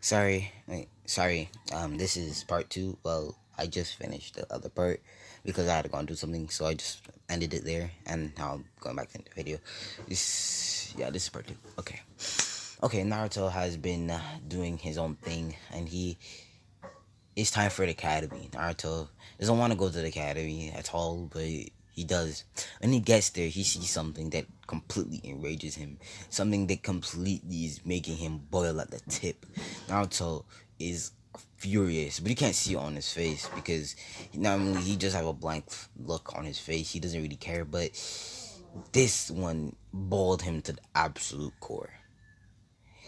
Sorry. This is part two. Well, I just finished the other part because I had to go and do something, so I just ended it there, and now I'm going back into the video. This is part two. Okay. Naruto has been doing his own thing, and it's time for the academy. Naruto doesn't want to go to the academy at all, but he does. When he gets there, he sees something that completely enrages him. Something that completely is making him boil at the tip. Naruto is furious, but you can't see it on his face because not only he just have a blank look on his face. He doesn't really care, but this one boiled him to the absolute core.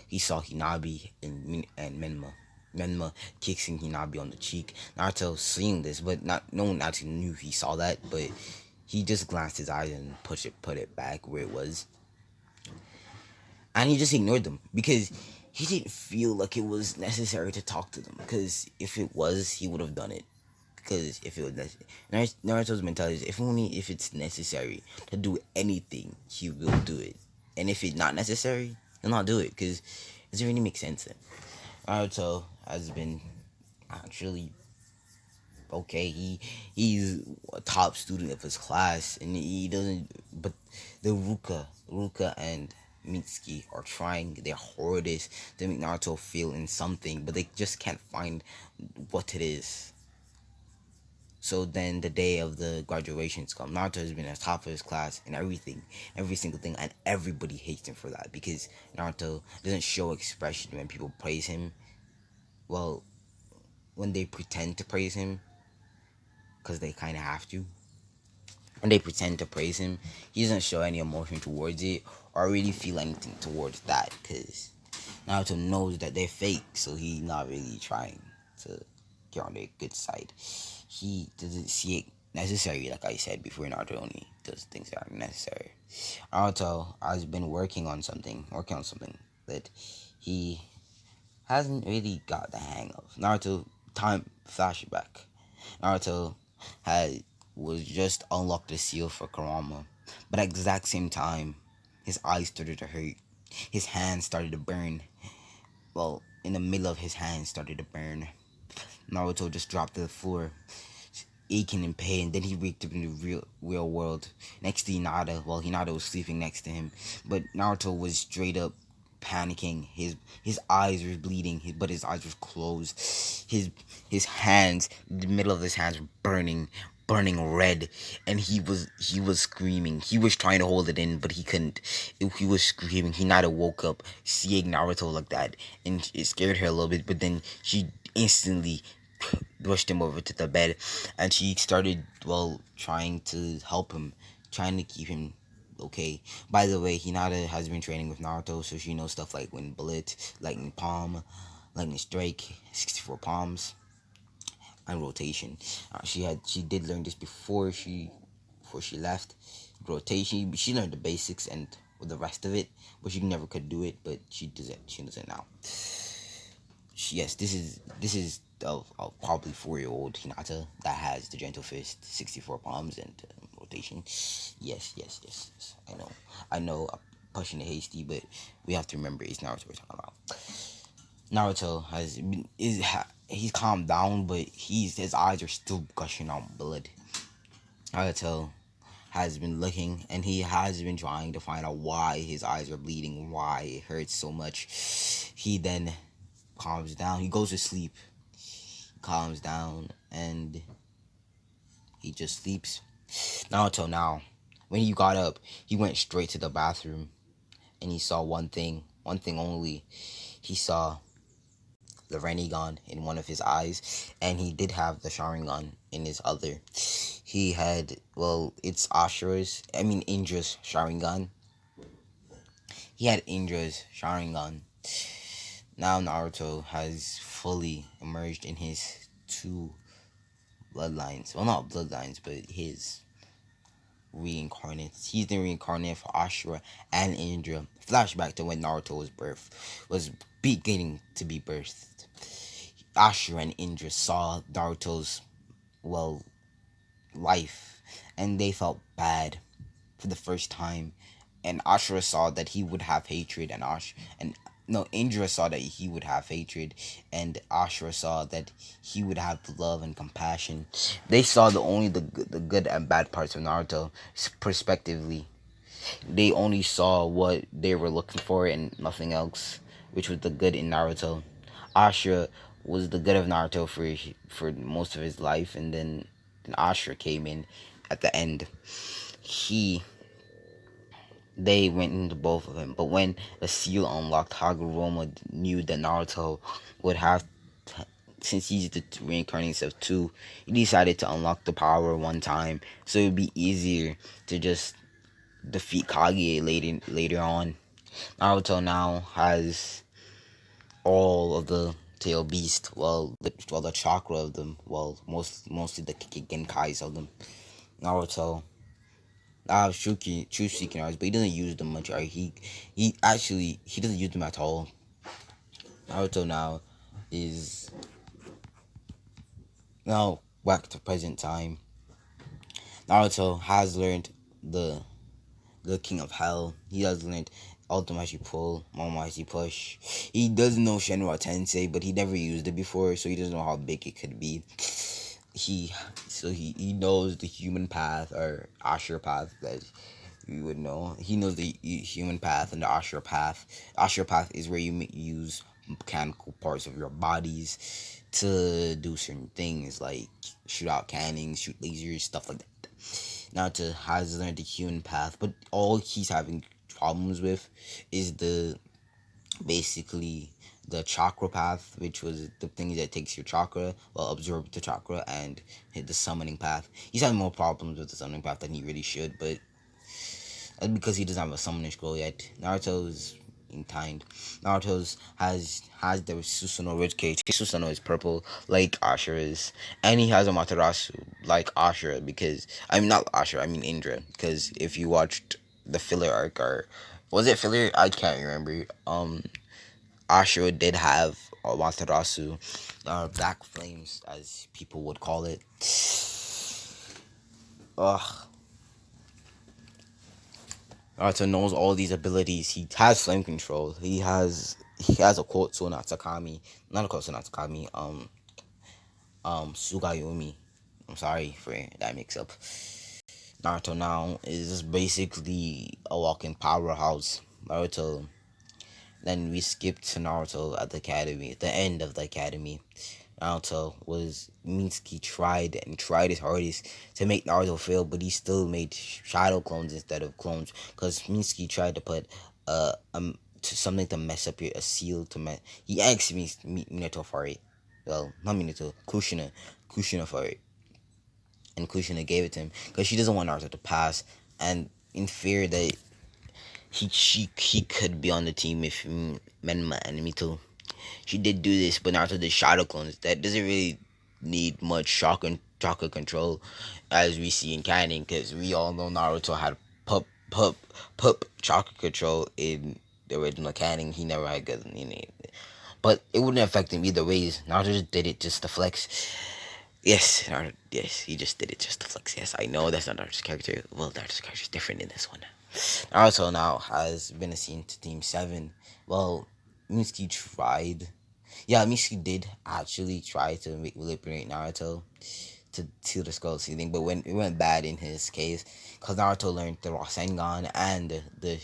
He saw Hinabi and Menma. Menma kissing Hinabi on the cheek. Naruto seeing this, but no one actually knew he saw that. But he just glanced his eyes and put it back where it was, and he just ignored them because he didn't feel like it was necessary to talk to them. Because if it was, he would have done it. Because if it was Naruto's mentality is if only if it's necessary to do anything, he will do it, and if it's not necessary, he'll not do it because it doesn't really make sense. Then Naruto has been actually okay. He's a top student of his class, and he doesn't. But the Ruka and Mitsuki are trying their hardest to make Naruto feel in something, but they just can't find what it is. So then the day of the graduations come. Naruto has been at the top of his class and everything, every single thing, and everybody hates him for that because Naruto doesn't show expression when people praise him. Well, when they pretend to praise him, because they kind of have to. When they pretend to praise him, he doesn't show any emotion towards it or really feel anything towards that because Naruto knows that they're fake, so he's not really trying to get on their good side. He doesn't see it necessary, like I said before. Naruto only does things that are necessary. Naruto has been working on something that he hasn't really got the hang of. Naruto time flashback. Naruto had was just unlocked the seal for Kurama, but at the exact same time, his eyes started to hurt. His hands started to burn. Well, in the middle of his hands started to burn. Naruto just dropped to the floor, aching in pain. Then he waked up in the real world next to Hinata. Well, Hinata was sleeping next to him, but Naruto was straight up panicking. His eyes were bleeding, but his eyes were closed. His hands, the middle of his hands were burning red, and he was screaming. He was trying to hold it in, but he couldn't. He was screaming. Hinata woke up seeing Naruto like that, and it scared her a little bit. But then she instantly rushed him over to the bed, and she started trying to help him, trying to keep him okay. By the way, Hinata has been training with Naruto, so she knows stuff like Wind Bullet, Lightning Palm, Lightning Strike, 64 Palms, and Rotation. She did learn this before she left. Rotation, she learned the basics and with the rest of it, but she never could do it. But she does it. She does it now. Yes, this is a probably 4-year-old Hinata that has the Gentle Fist, 64 palms, and rotation. Yes. I know, I'm pushing it hasty, but we have to remember it's Naruto we're talking about. Naruto he's calmed down, but his eyes are still gushing out blood. Naruto has been looking, and he has been trying to find out why his eyes are bleeding, why it hurts so much. He then calms down. He goes to sleep, calms down, and he just sleeps. Naruto now, when he got up, he went straight to the bathroom, and he saw one thing only. He saw the Rinnegan in one of his eyes, and he did have the Sharingan in his other. He had, it's Indra's Sharingan. He had Indra's Sharingan. Now Naruto has fully emerged in his two bloodlines. Well, not bloodlines, but his reincarnates. He's the reincarnate for Ashura and Indra. Flashback to when Naruto was beginning to be birthed. Ashura and Indra saw Naruto's life, and they felt bad for the first time. And Ashura saw that he would have hatred, and no, Indra saw that he would have hatred, and Ashura saw that he would have love and compassion. They saw the good and bad parts of Naruto prospectively. They only saw what they were looking for and nothing else, which was the good in Naruto. Ashura was the good of Naruto for most of his life, and then Ashura came in at the end. He They went into both of them, but when the seal unlocked, Hagoromo knew that Naruto would have, since he's the reincarnation of two, he decided to unlock the power one time, so it would be easier to just defeat Kage later on. Naruto now has all of the tail beast, the chakra of them, mostly the Genkais of them. Naruto true seeking arts, but he doesn't use them much. Right? He doesn't use them at all. Naruto now is now back to present time. Naruto has learned the King of Hell. He has learned Ultimacy Pull, Momomachi Push. He does know Shenron Tensei, but he never used it before, so he doesn't know how big it could be. He knows the human path or Ashura path that you would know. He knows the human path and the Ashura path. Ashura path is where you use mechanical parts of your bodies to do certain things like shoot out cannons, shoot lasers, stuff like that. Naruto has learned the human path, but all he's having problems with is basically the chakra path, which was the thing that takes your chakra, absorb the chakra, and hit the summoning path. He's having more problems with the summoning path than he really should, but that's because he doesn't have a summoning scroll yet. Naruto's in kind. Naruto's has the Susanoo Ridge Cage. Susanoo is purple like Ashura is, and he has a Matarasu like Ashura because I mean not Ashura, I mean Indra. Because if you watched the filler arc, or was it filler? I can't remember. Ashura did have a Matarasu, black flames as people would call it. Ugh. Naruto knows all these abilities. He has flame control. He has a Kotsu no Tsukami. Not a Kotsu no Tsukami. Sugayumi. I'm sorry for that mix up. Naruto now is basically a walking powerhouse. Naruto. Then we skip to Naruto at the academy, at the end of the academy. Naruto was Minsky tried his hardest to make Naruto fail, but he still made shadow clones instead of clones because Minsky tried to put something to mess up a seal to he asked Minato for it. Well, not Minato, Kushina for it, and Kushina gave it to him because she doesn't want Naruto to pass, and in fear that he could be on the team if Menma and Mito. She did do this, but Naruto did shadow clones. That doesn't really need much chakra control, as we see in canon, because we all know Naruto had pup chakra control in the original canon. He never had good, but it wouldn't affect him either ways. Naruto just did it just to flex. Yes, Naruto, yes, he just did it just to flex. Yes, I know that's not Naruto's character. Well, Naruto's character is different in this one. Naruto now has been assigned to Team 7. Well, Mitsuki tried. Yeah, Mitsuki did actually try to manipulate Naruto to the skull ceiling, but when it went bad in his case, because Naruto learned the Rasengan and the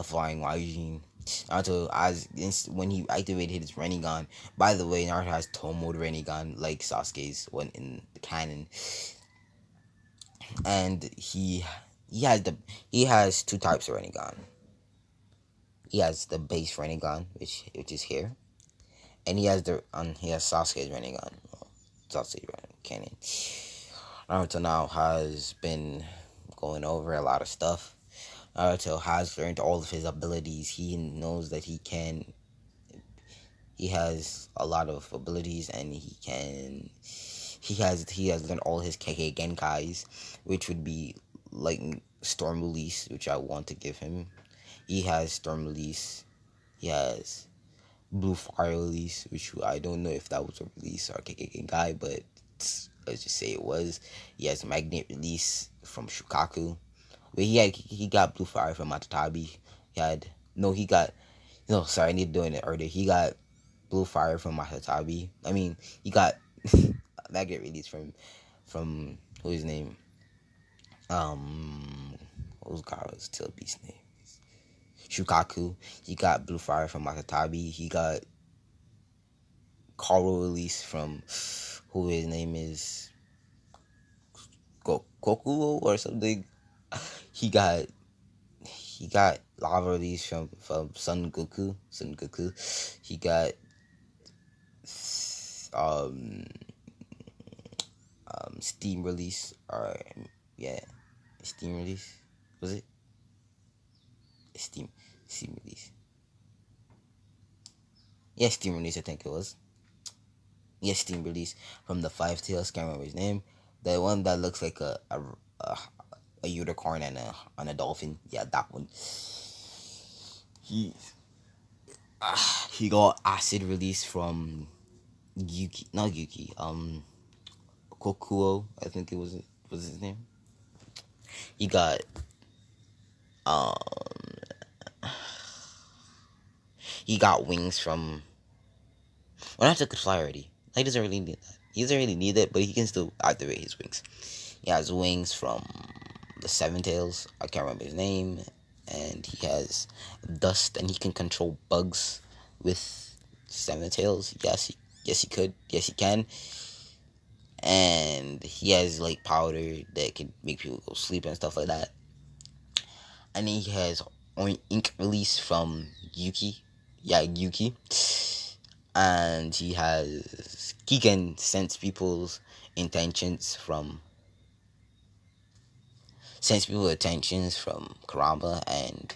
Flying Waijin. Naruto, when he activated his Rinnegan, by the way, Naruto has Tomoed Rinnegan like Sasuke's one in the canon, and he has two types of Rinnegan. He has the base Rinnegan, which is here, and he has Sasuke's Rinnegan. Sasuke's canon. Naruto now has been going over a lot of stuff. Naruto has learned all of his abilities. He knows that he can. He has a lot of abilities, and he can. He has learned all his KK Genkais, which would be like Storm Release, which I want to give him. He has Storm Release. He has Blue Fire Release, which I don't know if that was a release or KK Genkai, but let's just say it was. He has Magnet Release from Shukaku. But he got Blue Fire from Matatabi. He got No, sorry, I need to do it earlier. He got blue fire from Masatabi. I mean, he got that get released from who's his name? Um, what was Gaara's tail beast name? Shukaku. He got blue fire from Masatabi. He got Karo release from who his name is Kokuo or something. He got he got lava release from Son Goku. Son Goku. He got um Steam release or yeah, Steam release was it? Steam Steam release. Yeah, Steam release. I think it was. Yeah, Steam release from the Five Tails. Can't remember his name. The one that looks like a, a unicorn and a dolphin. Yeah, that one. He he got acid release from Yuki, not Yuki. Kokuo. I think it was his name. He got um he got wings from. Well, not could fly already. He doesn't really need that. He doesn't really need it, but he can still activate his wings. He has wings from the Seven Tails. I can't remember his name. And he has dust, and he can control bugs with Seven Tails. Yes, he could. Yes, he can. And he has like powder that can make people go sleep and stuff like that. And then he has ink release from Yuki. Yeah, Yuki. And he can sense people's intentions from Kurama. And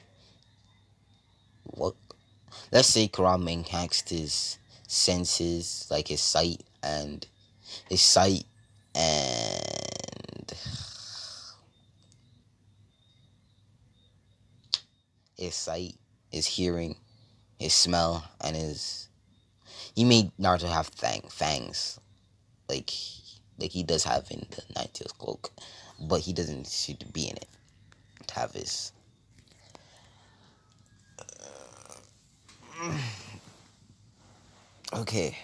what, let's say Kurama enhanced his senses, like his sight and his sight, his hearing, his smell, and his he made Naruto have fangs like he does have in the Nine Tails cloak, but he doesn't seem to be in it to have his. Okay,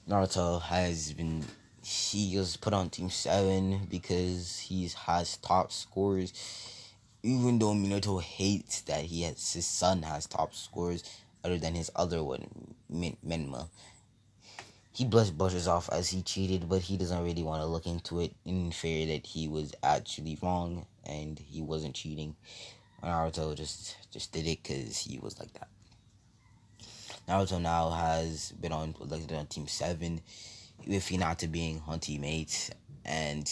Naruto has been. He was put on Team 7 because he has top scores. Even though Minato hates that his son has top scores other than his other one, Menma. He brushes off as he cheated, but he doesn't really want to look into it in fear that he was actually wrong and he wasn't cheating. Naruto just did it because he was like that. Naruto now has been elected on Team 7, with Hinata being on Team 8, and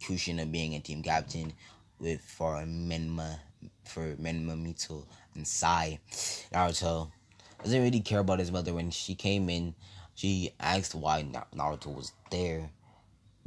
Kushina being a team captain with for Menma, Mito, and Sai. Naruto doesn't really care about his mother. When she came in, she asked why Naruto was there,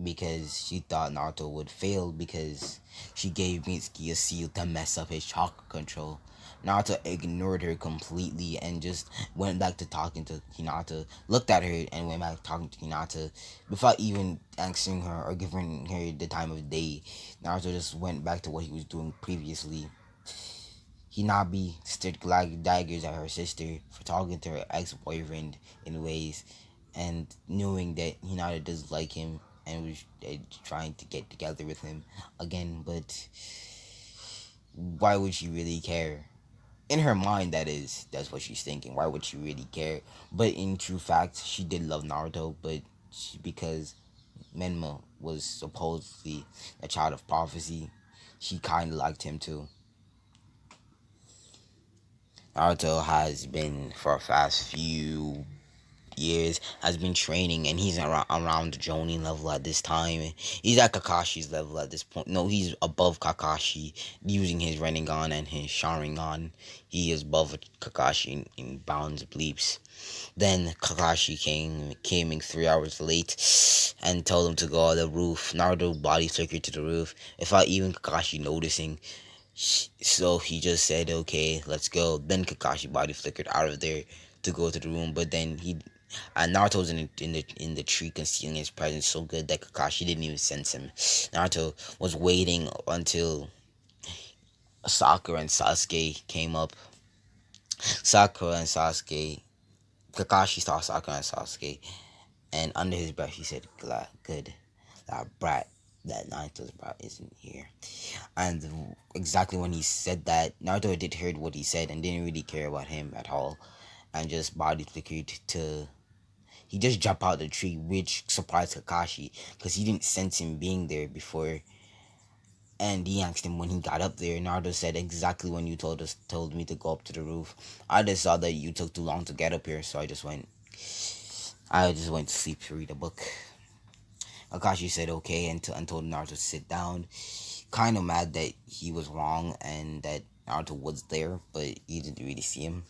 because she thought Naruto would fail because she gave Mitsuki a seal to mess up his chakra control. Naruto ignored her completely and just went back to talking to Hinata, looked at her and went back to talking to Hinata without even answering her or giving her the time of day. Naruto just went back to what he was doing previously. Hinabi stared daggers at her sister for talking to her ex-boyfriend in ways, and knowing that Hinata does like him and was trying to get together with him again. But why would she really care? In her mind, that's what she's thinking. Why would she really care? But in true fact, she did love Naruto, but because Menma was supposedly a child of prophecy, she kind of liked him too. Naruto has been, for a fast few years, has been training, and he's around the Jonin level at this time. He's at Kakashi's level at this point. No, he's above Kakashi, using his Rinnegan and his Sharingan. He is above Kakashi in bounds of leaps. Then Kakashi came in 3 hours late and told him to go on the roof. Naruto body flickered to the roof without even Kakashi noticing. So he just said, "Okay, let's go." Then Kakashi body flickered out of there to go to the room, but then Naruto's in the tree concealing his presence so good that Kakashi didn't even sense him. Naruto was waiting until Sakura and Sasuke came up. Sakura and Sasuke, Kakashi saw Sakura and Sasuke, and under his breath he said, "Good, that brat, that Naruto's brat isn't here." And exactly when he said that, Naruto did heard what he said and didn't really care about him at all, and just body flickered to. He just jumped out the tree, which surprised Kakashi because he didn't sense him being there before. And he asked him when he got up there. Naruto said, "Exactly when you told me to go up to the roof. I just saw that you took too long to get up here, so I just went. I just went to sleep to read a book." Akashi said okay and told Naruto to sit down. Kind of mad that he was wrong and that Naruto was there, but he didn't really see him.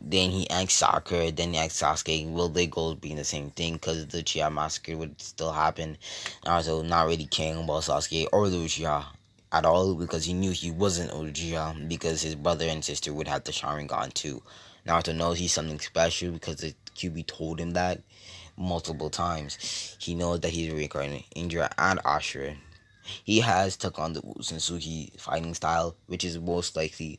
Then he asked Sakura, then he asked Sasuke, will their goals be the same thing? Because the Uchiha massacre would still happen. Naruto not really caring about Sasuke or the Uchiha at all because he knew he wasn't Uchiha because his brother and sister would have the Sharingan too. Naruto knows he's something special because the QB told him that multiple times. He knows that he's reincarnated Indra and Ashura. He has took on the Sensuki fighting style, which is most like the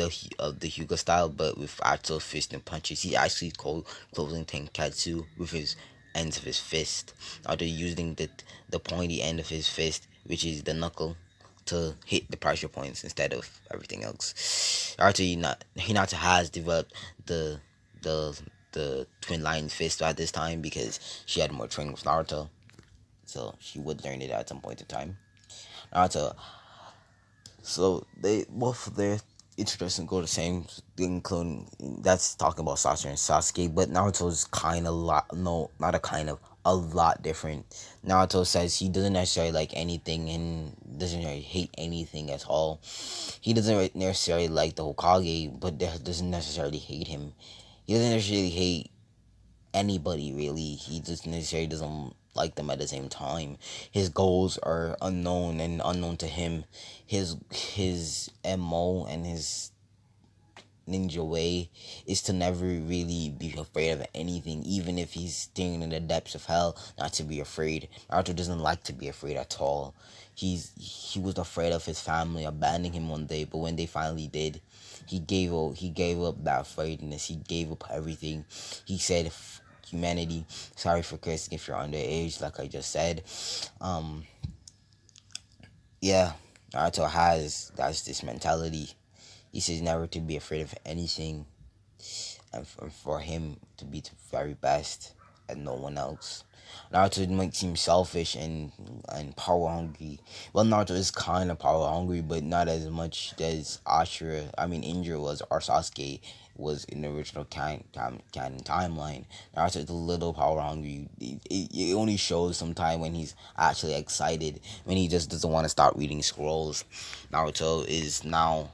Hyuga style, but with actual fist and punches. He actually called closing Tenkatsu with his ends of his fist, after using the pointy end of his fist, which is the knuckle, to hit the pressure points instead of everything else. After Hinata has developed the the twin lion fist at this time because she had more training with Naruto, so she would learn it at some point in time. Naruto. So they both of their introduction go the same, including that's talking about Sasuke and Sasuke, but Naruto's kind of not a kind of a lot different. Naruto says he doesn't necessarily like anything and doesn't really hate anything at all. He doesn't necessarily like the Hokage, but doesn't necessarily hate him. He doesn't necessarily hate anybody really. He just necessarily doesn't like them at the same time. His goals are unknown and unknown to him. His MO and his ninja way is to never really be afraid of anything, even if he's staring in the depths of hell, not to be afraid. Naruto doesn't like to be afraid at all. He was afraid of his family abandoning him one day, but when they finally did, he gave up that afraidness. He gave up everything. He said, humanity, sorry for cursing if you're underage, like I just said. Um yeah, Naruto that's this mentality. He says never to be afraid of anything, and for him to be the very best and no one else. Naruto might seem selfish and power hungry. Well, Naruto is kind of power hungry, but not as much as Indra was, or Sasuke was in the original canon timeline. Naruto is a little power hungry. It only shows sometime when he's actually excited, when he just doesn't want to start reading scrolls. Naruto is now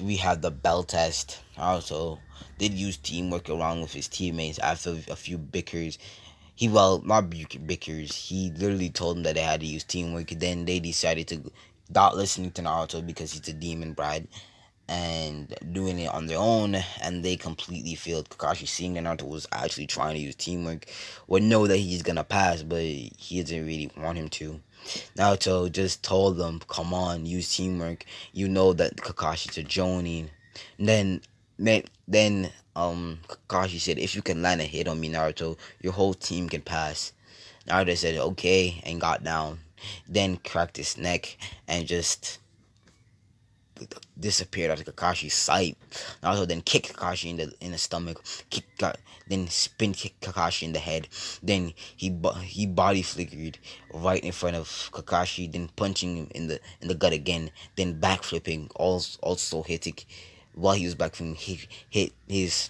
we have the bell test. Also, did use teamwork along with his teammates after a few bickers. Not bickers. He literally told them that they had to use teamwork. Then they decided to stop listening to Naruto because he's a demon bride and doing it on their own, and they completely failed. Kakashi, seeing that Naruto was actually trying to use teamwork, would know that he's gonna pass, but he doesn't really want him to. Naruto just told them, "Come on, use teamwork. You know that Kakashi's a Jonin." And then Kakashi said, "If you can land a hit on me, Naruto, your whole team can pass." Naruto said, "Okay," and got down. Then cracked his neck and just disappeared out of Kakashi's sight. Naruto then kicked Kakashi in the stomach, then spin kicked Kakashi in the head. Then he body flickered right in front of Kakashi, then punching him in the gut again, then backflipping, also hitting while he was backflipping. He hit his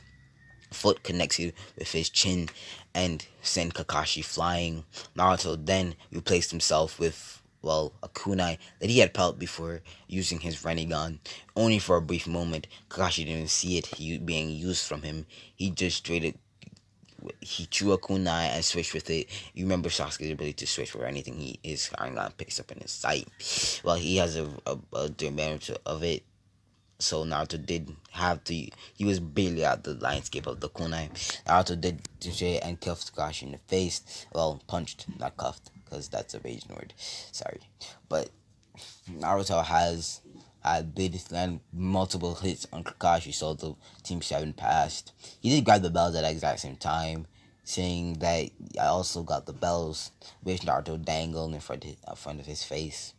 foot connected with his chin and sent Kakashi flying. Naruto then replaced himself with, well, a kunai that he had felt before using his Rinnegan. Only for a brief moment, Kakashi didn't see it being used from him. He just he drew a kunai and switched with it. You remember Sasuke's ability to switch for anything his Rinnegan picks up in his sight. Well, he has a advantage of it, so Naruto did have to. He was barely out the landscape of the kunai. Naruto did say and cuffed Kakashi in the face. Well, punched, not cuffed, because that's a rage word. Sorry, but Naruto has had did land multiple hits on Kakashi, so the Team 7 passed. He did grab the bells at the exact same time, saying that I also got the bells, which Naruto dangled in front of his face.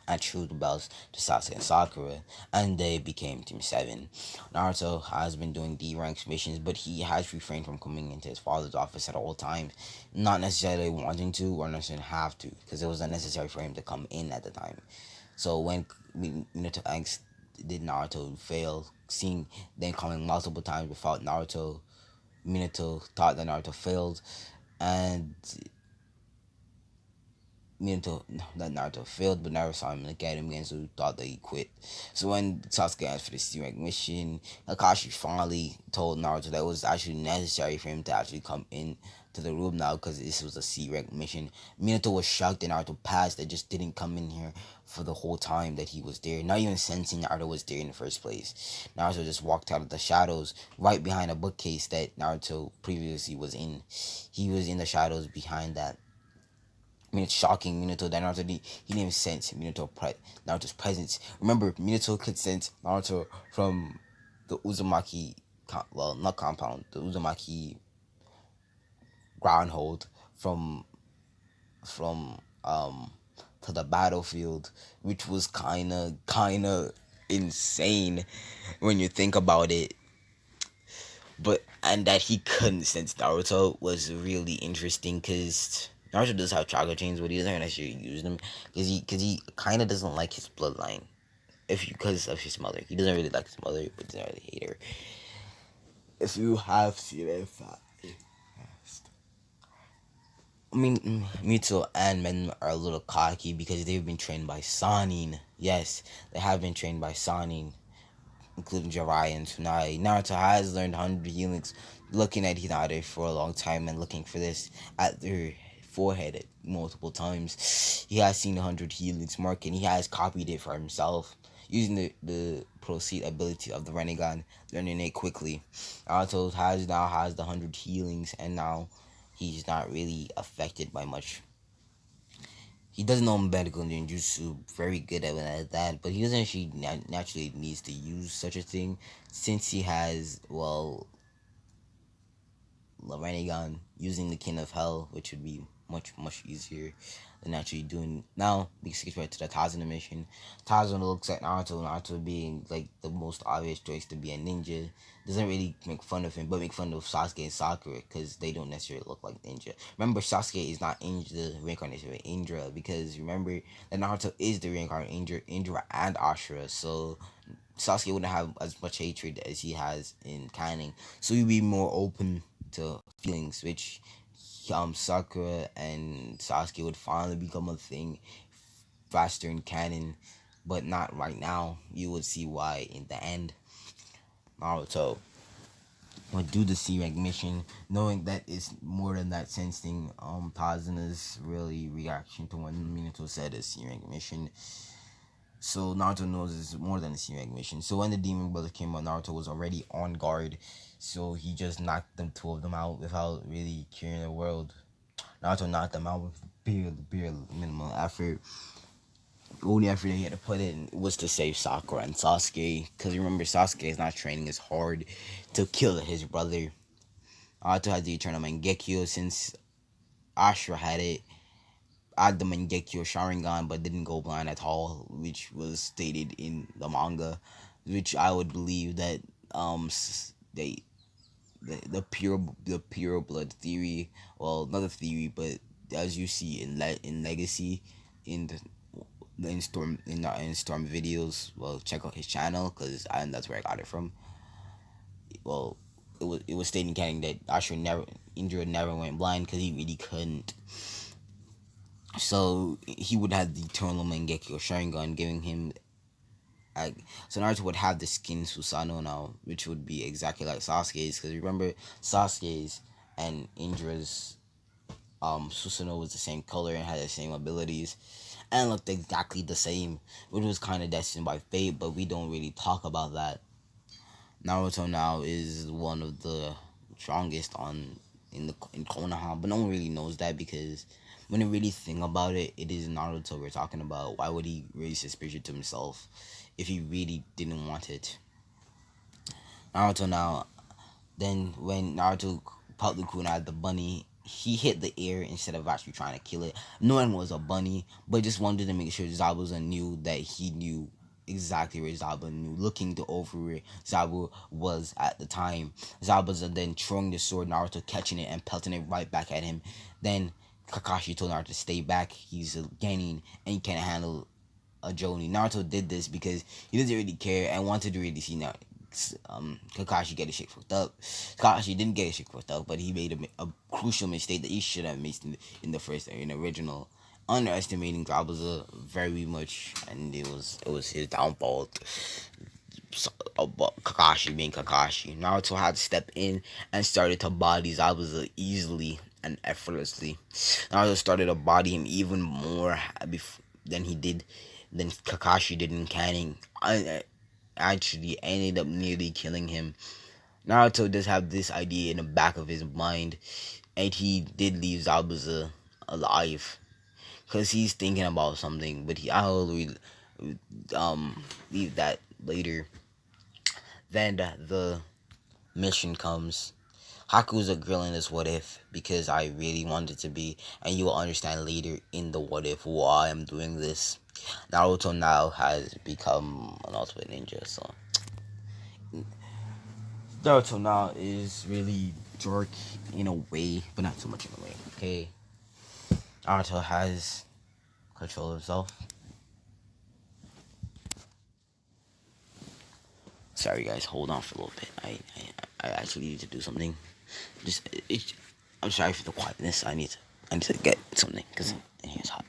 I threw the bells to Sasuke and Sakura, and they became Team 7. Naruto has been doing D ranks missions, but he has refrained from coming into his father's office at all times, not necessarily wanting to or necessarily have to, because it was unnecessary for him to come in at the time. So when Minato asks, did Naruto fail, seeing them coming multiple times without Naruto, Minato thought that Naruto failed, and Naruto failed, but never saw him look at him again, so he thought that he quit. So when Sasuke asked for the C-rank mission, Kakashi finally told Naruto that it was actually necessary for him to actually come in to the room now because this was a C-rank mission. Minato was shocked that Naruto passed, that just didn't come in here for the whole time that he was there, not even sensing Naruto was there in the first place. Naruto just walked out of the shadows right behind a bookcase that Naruto previously was in. He was in the shadows behind that. I mean, it's shocking Minato that Naruto he didn't even sense Naruto's presence. Remember, Minato could sense Naruto from the Uzumaki, well, not compound, the Uzumaki groundhold from to the battlefield, which was kinda insane when you think about it. But and that he couldn't sense Naruto was really interesting because Naruto does have chakra chains, but he doesn't necessarily use them because he kind of doesn't like his bloodline. If because of his mother, he doesn't really like his mother, but doesn't really hate her. If you have seen it, I mean, Mitsuo and Men are a little cocky because they've been trained by Sanin. Yes, they have been trained by Sanin, including Jiraiya and Tsunade. Naruto has learned 100 healings, looking at Hinata for a long time and looking for this at their forehead multiple times. He has seen 100 healings mark and he has copied it for himself, using the proceed ability of the Renegon, learning it quickly. Naruto now has the 100 healings and now he's not really affected by much. He doesn't know medical ninjutsu very good at that, but he doesn't actually naturally needs to use such a thing since he has, well, Ravanigan using the King of Hell, which would be much easier than actually doing now. Because he gets right to the Tazuna mission. Tazuna looks at Naruto being like the most obvious choice to be a ninja. Doesn't really make fun of him, but make fun of Sasuke and Sakura because they don't necessarily look like ninja. Remember, Sasuke is not the reincarnation of Indra, because remember that Naruto is the reincarnation Indra and Ashura. So Sasuke wouldn't have as much hatred as he has in canon, so he'd be more open to feelings, which Sakura and Sasuke would finally become a thing faster in canon, but not right now. You would see why in the end. Naruto would do the C-rank mission, knowing that it's more than that sensing Tazuna's really reaction to when Minato said a C-rank mission. So Naruto knows it's more than a C-rank mission. So when the Demon Brother came out, Naruto was already on guard. So he just knocked them two of them out without really caring the world. Naruto knocked them out with bare minimal effort. The only effort he had to put in was to save Sakura and Sasuke. Because remember, Sasuke is not training as hard to kill his brother. Naruto had the Eternal Mangekyo since Ashura had it. Had the Mangekyo Sharingan, but didn't go blind at all, which was stated in the manga, which I would believe that they the pure blood theory, well, not a theory, but as you see in Legacy, in in Storm videos, well, check out his channel because that's where I got it from. Well, it was stating canon that Indra never went blind because he really couldn't. So he would have the Eternal Mangekyo Sharingan, giving him. So Naruto would have the skin Susanoo now, which would be exactly like Sasuke's. Because remember, Sasuke's and Indra's Susanoo was the same color and had the same abilities, and looked exactly the same, which was kind of destined by fate. But we don't really talk about that. Naruto now is one of the strongest in Konoha, but no one really knows that because when you really think about it, it is Naruto we're talking about. Why would he raise suspicion to himself if he really didn't want it? Naruto now. Then when Naruto popped the kunai at the bunny, he hit the air instead of actually trying to kill it. Knowing it was a bunny, but just wanted to make sure Zabuza knew that he knew exactly where Zabuza knew, looking to over where Zabu was at the time. Zabuza then throwing the sword, Naruto catching it and pelting it right back at him. Then Kakashi told Naruto to stay back. He's gaining and he can't handle a Joni. Naruto did this because he doesn't really care and wanted to really see Kakashi get his shit fucked up. Kakashi didn't get his shit fucked up, but he made a crucial mistake that he should have made in the first in the original, underestimating Zabuza very much, and it was his downfall. So, but Kakashi being Kakashi, Naruto had to step in and started to body Zabuza easily and effortlessly. Naruto started to body him even more than Kakashi did in Canning. I actually ended up nearly killing him. Naruto does have this idea in the back of his mind, and he did leave Zabuza alive because he's thinking about something. But I'll leave that later. Then the mission comes. Haku's a girl in this what if because I really wanted to be, and you will understand later in the what if why I'm doing this. Naruto now has become an ultimate ninja, so Naruto now is really dark in a way, but not too much in a way. Okay, Naruto has control of himself. Sorry guys, hold on for a little bit. I actually need to do something. I'm sorry for the quietness. I need to get something because in here it's hot.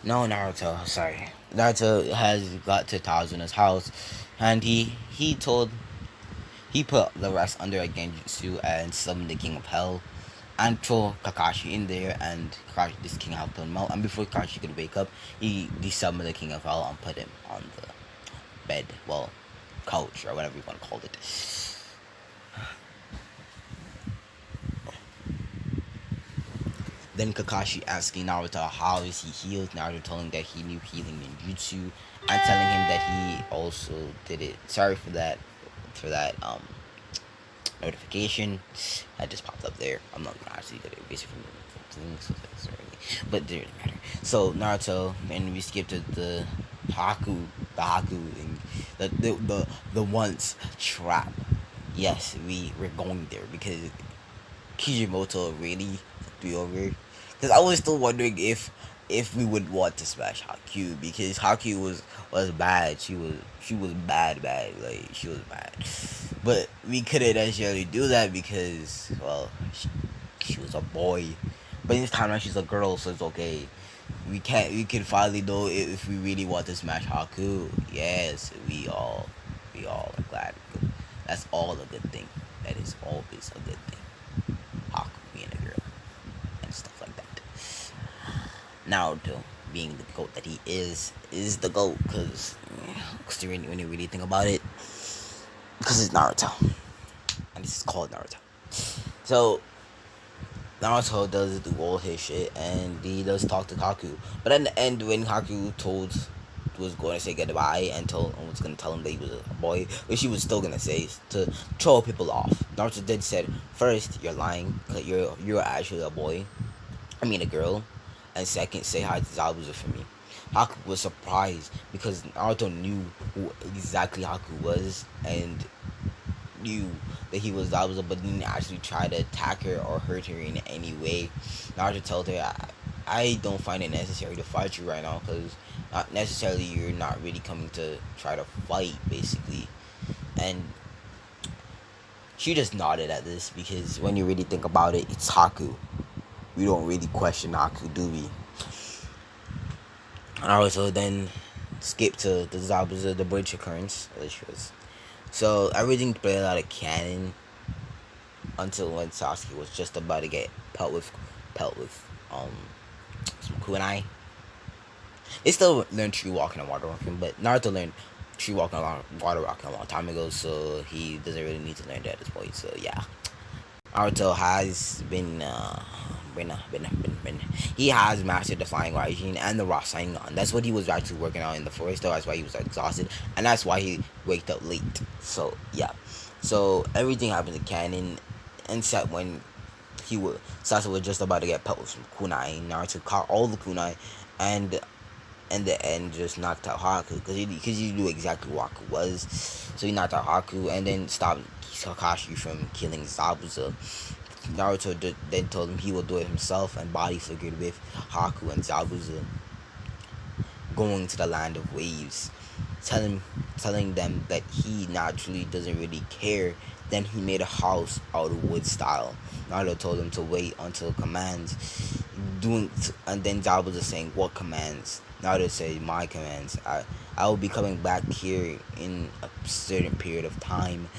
No, Naruto. Sorry, Naruto has got to Tazuna's house, and he put the rest under a genjutsu and summoned the King of Hell, and throw Kakashi in there, and this King helped him out. And before Kakashi could wake up, he summoned the King of Hell and put him on the bed, well, couch or whatever you want to call it. Then Kakashi asking Naruto how is he healed. Naruto telling that he knew healing ninjutsu and telling him that he also did it. Sorry for that notification that just popped up there. I'm not gonna actually get it basically from things, but it doesn't matter. So Naruto, and we skip to the Haku thing, the once trap. Yes, we're going there because Kijimoto really fucked me over. Because I was still wondering if we would want to smash Haku because Haku was bad. She was bad. Like she was bad. But we couldn't necessarily do that because well she was a boy. But this time around she's a girl, so it's okay. We can finally know if we really want to smash Haku. Yes, we all are glad. That's all a good thing. That is always a good thing. Haku being a girl and stuff like that. Naruto being the goat that he is the goat because when you really think about it, because it's Naruto and this is called Naruto. So Naruto does do all his shit and he does talk to Haku, but at the end when Haku was going to say goodbye and was going to tell him that he was a boy, which he was still going to say to throw people off. Naruto did said, first, you're lying, cause you're actually a boy. I mean a girl. And second, say hi to Zabuza for me. Haku was surprised because Naruto knew who exactly Haku was and knew that he was Zabuza, but didn't actually try to attack her or hurt her in any way. Naruto told her, I don't find it necessary to fight you right now because not necessarily you're not really coming to try to fight, basically. And she just nodded at this because when you really think about it, it's Haku. We don't really question Haku, do we? Naruto then skipped to the Zabuza, the bridge occurrence, which was so everything played out of canon until when Sasuke was just about to get pelt with some kunai. They still learned tree walking and water walking, but Naruto learned tree walking and water walking a long time ago, so he doesn't really need to learn that at this point. So yeah, Naruto has been he has mastered the flying Raijin and the Rasengan. That's what he was actually working on in the forest, though. That's why he was exhausted, and that's why he waked up late. So yeah, so everything happened in canon, except when Sasuke was just about to get put with some kunai. Naruto caught all the kunai, and in the end just knocked out Haku because he knew exactly what Haku was. So he knocked out Haku and then stopped Kakashi from killing Zabuza. Naruto then told him he will do it himself and body figured with Haku and Zabuza going to the land of waves, telling them that he naturally doesn't really care. Then he made a house out of wood style. Naruto told him to wait until commands, and then Zabuza saying what commands. Naruto said my commands. I will be coming back here in a certain period of time,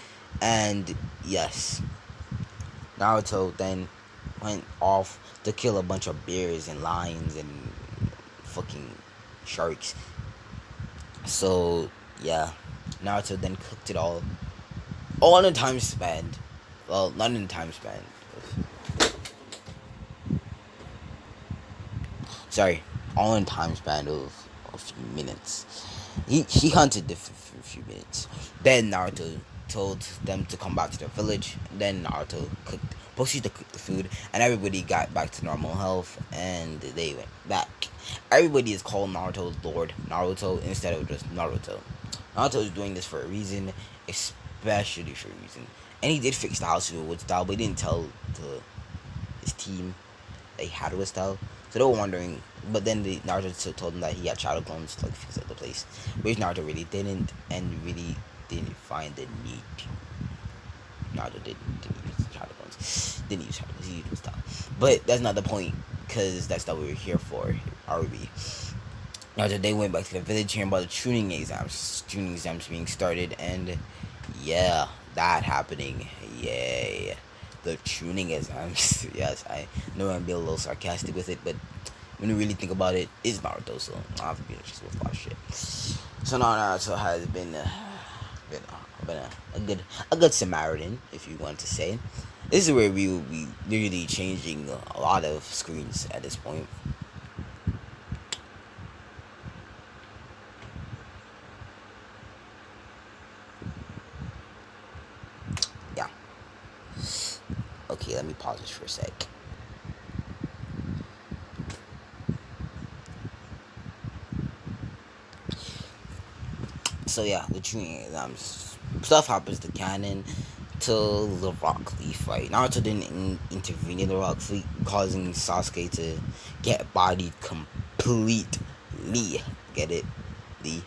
and yes, Naruto then went off to kill a bunch of bears and lions and fucking sharks. So yeah, Naruto then cooked it all in a time span. Well, not in a time span. Sorry, all in time span of a few minutes. He hunted for a few minutes. Then Naruto told them to come back to the village. Then Naruto proceeded to cook the food, and everybody got back to normal health, and they went back. Everybody is called Naruto Lord Naruto instead of just Naruto. Naruto is doing this for a reason, especially for a reason. And he did fix the house to a wood style, but he didn't tell his team they had a wood style. So they were wondering, but then Naruto told him that he had shadow clones to like fix up the place, which Naruto really didn't, and really didn't find the need. Naruto didn't use shadow clones, didn't use shadow clones, he used stuff. But that's not the point, because that's not what we're here for, are we? Naruto they went back to the village hearing about the tuning exams being started, and yeah, that happening, yay. The tuning exams. Yes, I know I'm being a little sarcastic with it, but when you really think about it, it's Naruto, so I have to be just with a lot of shit. So now Naruto has been a good Samaritan, if you want to say. This is where we will be literally changing a lot of screens at this point. Yeah. Okay, let me pause this for a sec. So yeah, the tuning exams stuff happens to canon till the Rock Lee fight. Naruto didn't intervene in the Rock Lee, causing Sasuke to get bodied completely. Get it? Lee.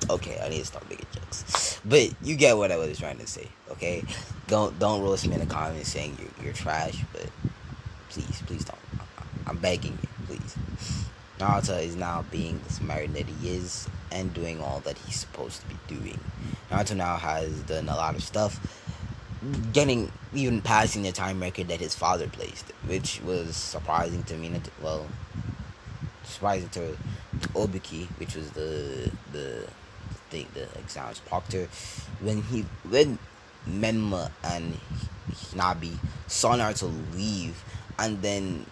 Okay, I need to start making jokes, but you get what I was trying to say. Okay, don't roast me in the comments saying you're trash, but please don't. I'm begging you, please. Naruto is now being the Samaritan that he is and doing all that he's supposed to be doing. Naruto now has done a lot of stuff, even passing the time record that his father placed, which was surprising to me. Well, surprising to Obiki, which was the exams proctor, when Menma and Hinabi saw Naruto leave, and then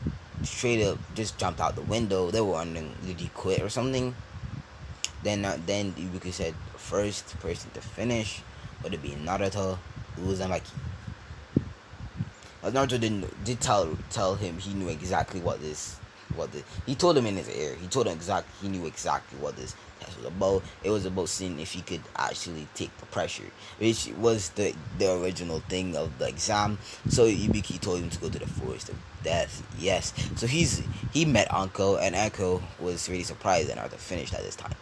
straight up just jumped out the window. They were wondering, did he quit or something? Then Ibuki said first person to finish would it be Naruto Uzumaki. But Naruto did tell him he knew exactly he told him in his ear. He told him he knew exactly what this test was about. It was about seeing if he could actually take the pressure, which was the original thing of the exam. So Ibuki told him to go to the forest of death. Yes. So he met Anko, and Anko was really surprised that Naruto finished at this time.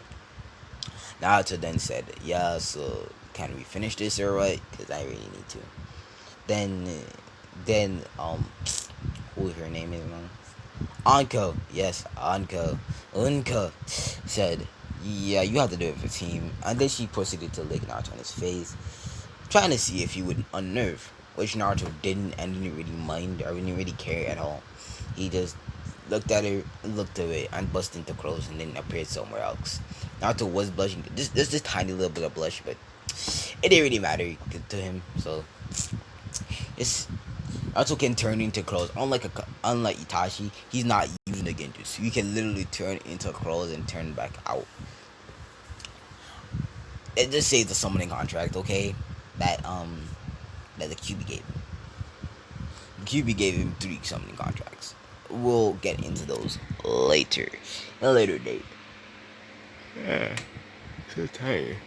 Naruto then said, "Yeah, so can we finish this or what? Because I really need to." Then who her name is, man? Anko, yes, Unko said, "Yeah, you have to do it for team." And then she proceeded to lick Naruto on his face, trying to see if he would unnerve, which Naruto didn't and didn't really mind or didn't really care at all. He just looked at her, looked away, and burst into crows and then appeared somewhere else. Naruto was blushing, just this tiny little bit of blush, but it didn't really matter to him. So it's Naruto can turn into crows. Unlike Itachi, he's not using the genjutsu. He can literally turn into crows and turn back out. It just says the summoning contract, okay? That that the QB gave him. QB gave him 3 summoning contracts. We'll get into those later, a later date. Yeah, so tired.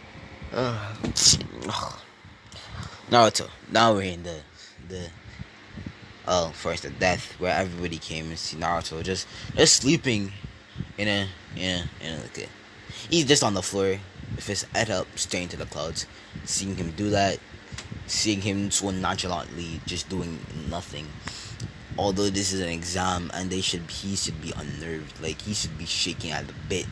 Naruto. Now we're in the first the death where everybody came and see Naruto just sleeping in a okay. He's just on the floor with his head up staring to the clouds. Seeing him do that, seeing him so nonchalantly just doing nothing. Although this is an exam and he should be unnerved, like he should be shaking at the bit.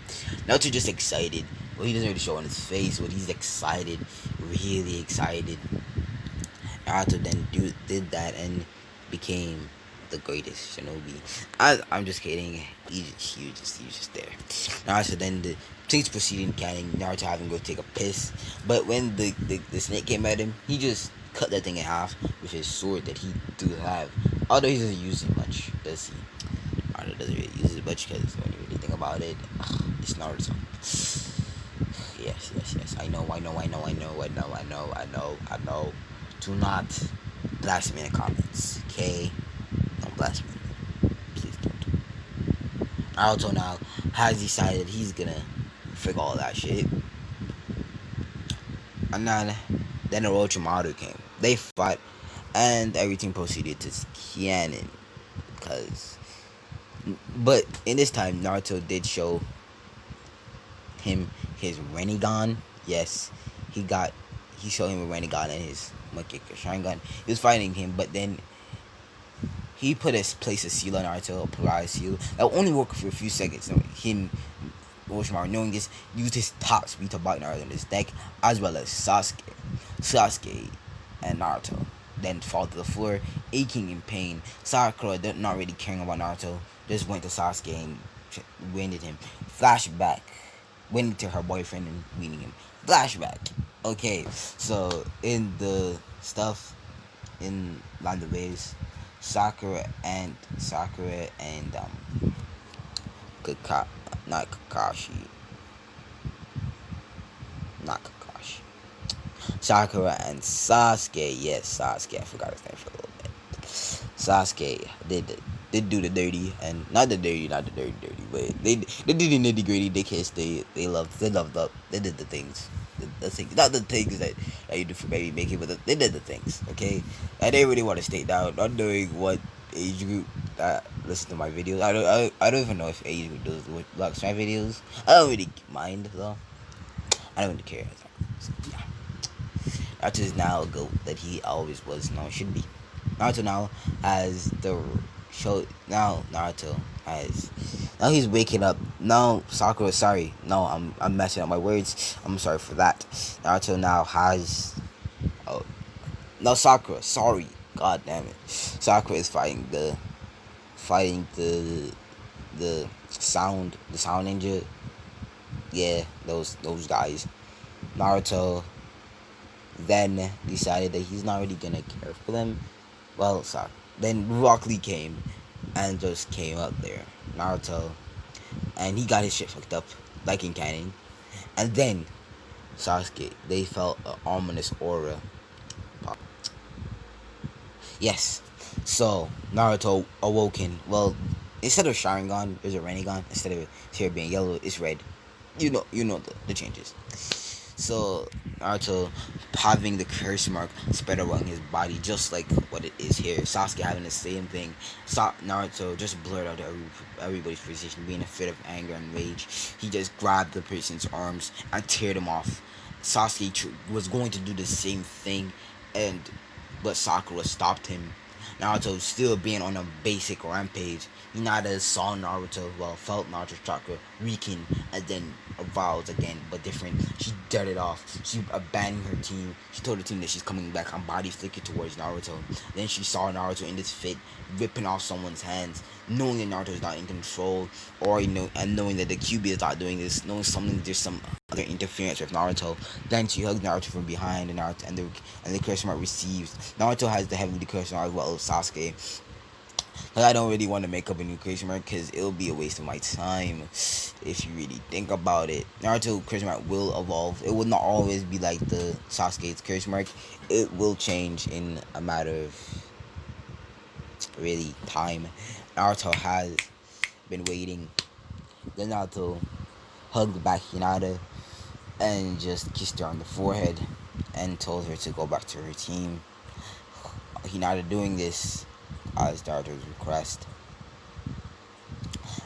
Naruto just excited. Well, he doesn't really show on his face, but he's excited, really excited. Naruto then did that and became the greatest shinobi. I'm just kidding. He was just there. Naruto then things proceeding, canning Naruto having to go take a piss. But when the snake came at him, he just cut that thing in half with his sword that he do have. Although he doesn't use it much, does he? Naruto doesn't really use it much because when you really think about it, it's Naruto. Yes. I know. Do not blast me in the comments, okay? Don't blast me. Please don't. Naruto now has decided he's gonna figure all that shit. And then Orochimaru came. They fought, and everything proceeded to canon. But in this time, Naruto did show him his Rinnegan. Yes, he showed him a Rinnegan and his Makika Sharingan. He was fighting him, but then he placed a seal on Naruto, a Polaris seal. That will only work for a few seconds. So him, Orochimaru, knowing this, used his top speed to block Naruto in his deck, as well as Sasuke and Naruto. Then fall to the floor, aching in pain. Sakura, not really caring about Naruto, just went to Sasuke and winded him. Flashback. Went into her boyfriend and weaning him. Flashback. Okay, so in the stuff in Land of Waves, Sakura and Kaka, not Kakashi, not Kakashi. Sakura and Sasuke, yes, Sasuke. I forgot his name for a little bit. Sasuke did do the dirty, and not the dirty, but they did the nitty gritty. They kissed, they loved up. They did the things, the things, not the things that you do for baby making, but they did the things. Okay, I didn't really want to state down, not knowing what age group that listen to my videos. I don't even know if age group does likes my videos. I don't really mind though. I don't really care. So, yeah. Naruto is now a goat that he always was. Now should be. Naruto now has the show. Now Naruto has. Now he's waking up. No, Sakura. Sorry. No, I'm messing up my words. I'm sorry for that. Naruto now has. Oh, no, Sakura. Sorry. God damn it. Sakura is fighting the sound ninja. Yeah, those guys. Naruto then decided that he's not really gonna care for them. Well, sorry. Then Rock Lee came and just came up there. Naruto. And he got his shit fucked up, like in canon. And then Sasuke, they felt an ominous aura. Yes. So Naruto awoken. Well, instead of Sharingan, there's a Rinnegan. Instead of his hair being yellow, it's red. You know the changes. So Naruto having the curse mark spread around his body, just like what it is here. Sasuke having the same thing. Naruto just blurred out everybody's position, being a fit of anger and rage. He just grabbed the person's arms and teared him off. Sasuke was going to do the same thing, but Sakura stopped him. Naruto still being on a basic rampage. Hinata saw Naruto, well, felt Naruto's chakra weaken and then evolved again, but different. She darted off. She abandoned her team. She told the team that she's coming back on body flickered towards Naruto. Then she saw Naruto in this fit, ripping off someone's hands, knowing that Naruto is not in control, or and knowing that the QB is not doing this, knowing there's some other interference with Naruto. Then she hugged Naruto from behind, and Naruto and the Kurama receives. Naruto has the heavily Kurama as well as Sasuke. But I don't really want to make up a new Kurama because it'll be a waste of my time if you really think about it. Naruto Kurama will evolve. It will not always be like the Sasuke's Kurama. It will change in a matter of really time. Naruto has been waiting. Then Naruto hugged back Hinata and just kissed her on the forehead and told her to go back to her team. Hinata doing this as Naruto's request.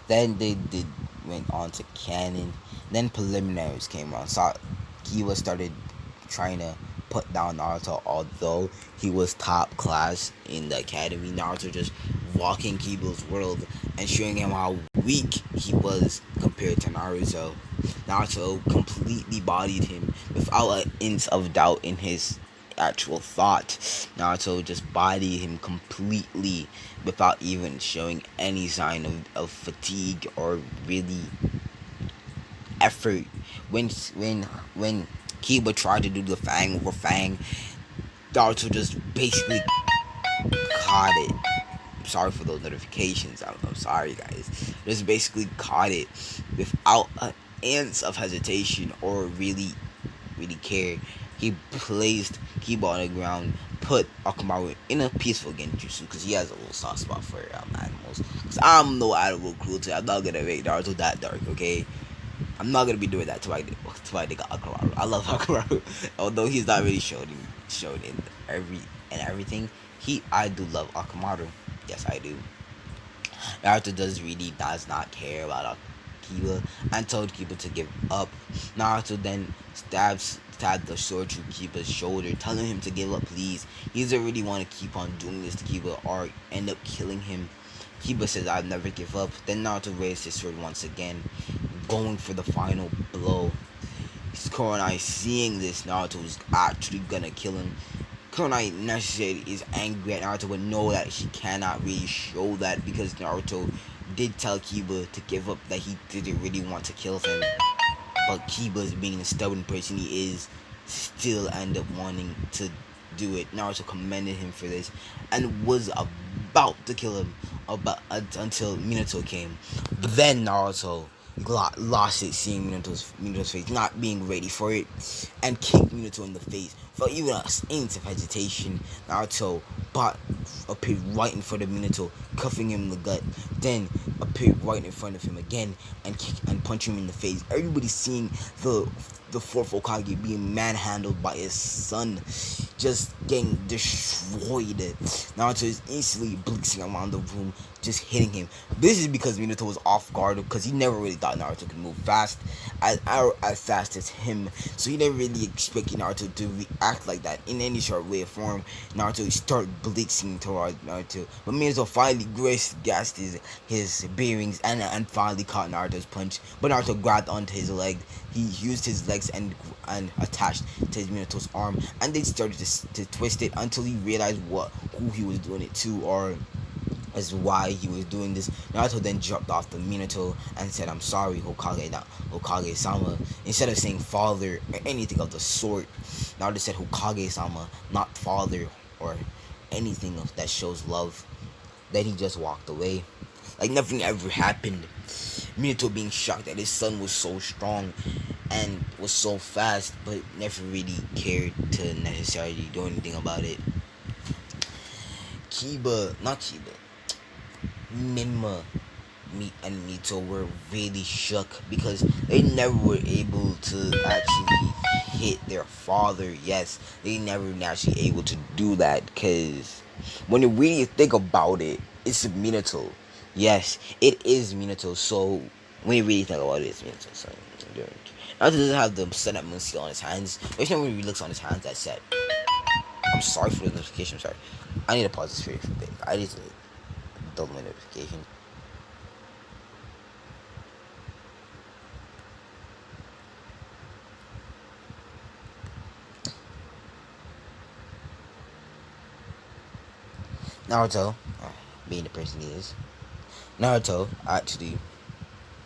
Then they went on to canon. Then preliminaries came around. So Kiba started trying to put down Naruto, although he was top class in the academy. Naruto just walking Kiba's world and showing him how weak he was compared to Naruto. Naruto completely bodied him without an inch of doubt in his actual thought. Naruto just bodied him completely without even showing any sign of fatigue or really effort. When Kiba tried to do the Fang over Fang, Naruto just basically caught it. I'm sorry for those notifications. I'm sorry, guys. Just basically caught it without an ounce of hesitation or really care. He placed Kiba on the ground, put Akamaru in a peaceful genjutsu because he has a little soft spot for animals. Because I'm no animal cruelty. I'm not gonna make Naruto that dark, okay? I'm not gonna be doing that to my nigga Akamaru. I love Akamaru, although he's not really shown in everything. I do love Akamaru. Yes, I do. Naruto does not care about Kiba and told Kiba to give up. Naruto then stabbed the sword through Kiba's shoulder, telling him to give up, please. He doesn't really want to keep on doing this to Kiba or end up killing him. Kiba says, I'll never give up. Then Naruto raised his sword once again, going for the final blow. Kurenai seeing this, Naruto is actually gonna kill him. Kurenai necessarily is angry at Naruto, but know that she cannot really show that because Naruto did tell Kiba to give up, that he didn't really want to kill him. But Kiba's being the stubborn person he is, still end up wanting to do it. Naruto commended him for this and was about to kill him until Minato came. But then Naruto lost it seeing Minato's face, not being ready for it, and kicked Minato in the face. Without even an inch of hesitation, Naruto appeared right in front of Minato, cuffing him in the gut. Then appeared right in front of him again and punched him in the face. Everybody seeing the fourth Hokage being manhandled by his son, just getting destroyed. Naruto is instantly blitzing around the room, just hitting him. This is because Minato was off guard because he never really thought Naruto could move fast as fast as him, so he never really expected Naruto to react like that in any sort of way or form. Naruto started blitzing towards Naruto, but Minato finally gassed his bearings and finally caught Naruto's punch. But Naruto grabbed onto his leg. He used his legs and attached to his Minato's arm, and they started to twist it until he realized who he was doing it to, or as why he was doing this. Naruto then dropped off the Minato and said, I'm sorry, Hokage-sama, instead of saying father or anything of the sort. Naruto said Hokage-sama, not father or anything that shows love. Then he just walked away like nothing ever happened. Minato being shocked that his son was so strong and was so fast, but never really cared to necessarily do anything about it. Minma and Mito were really shook because they never were able to actually hit their father. Yes, they never actually able to do that because when you really think about it, it's Minato. Yes, it is Minato. So when you really think about it, it's Minato. So Naruto doesn't have the Sun Up Moon seal on his hands. Every time when he looks on his hands, that's set. I'm sorry for the notification. I'm sorry. I need to pause this video for a bit. I need to double my notification. Naruto, being the person he is, Naruto actually.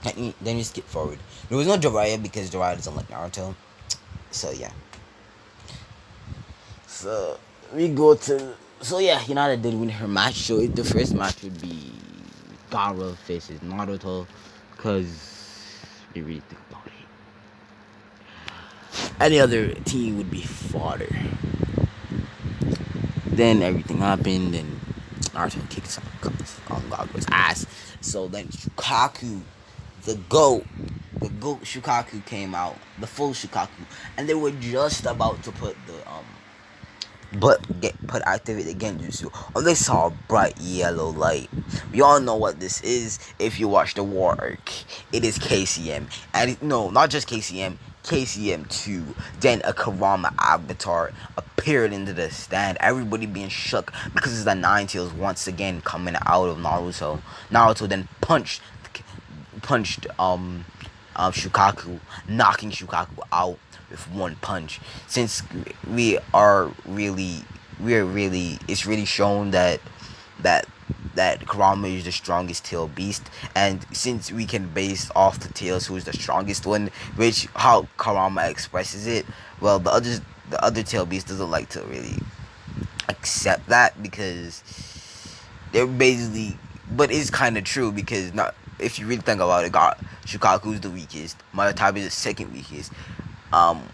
Then we skip forward. There was no Jiraiya because Jiraiya doesn't like Naruto. So yeah. So we go to. So yeah, Hinata did win her match. So the first match would be Gaara faces Naruto, cause you really think about it. Any other team would be fodder. Then everything happened, and Naruto kicked on Gaara's ass. So then Shukaku, the goat Shukaku came out, the full Shukaku, and they were just about to put the activate the Genjutsu. Oh, they saw a bright yellow light. We all know what this is if you watch the War arc. It is KCM, and no, not just KCM. KCM 2. Then a Kurama avatar appeared into the stand. Everybody being shook because it's the Nine Tails once again coming out of Naruto. Naruto then punched Shukaku, knocking Shukaku out with one punch. Since it's really shown that Kurama is the strongest tail beast, and since we can base off the tails who is the strongest one, which how Kurama expresses it, well, the other tail beast doesn't like to really accept that because they're basically, but it's kind of true because not if you really think about it, Shukaku's the weakest, Mayatabi is the second weakest.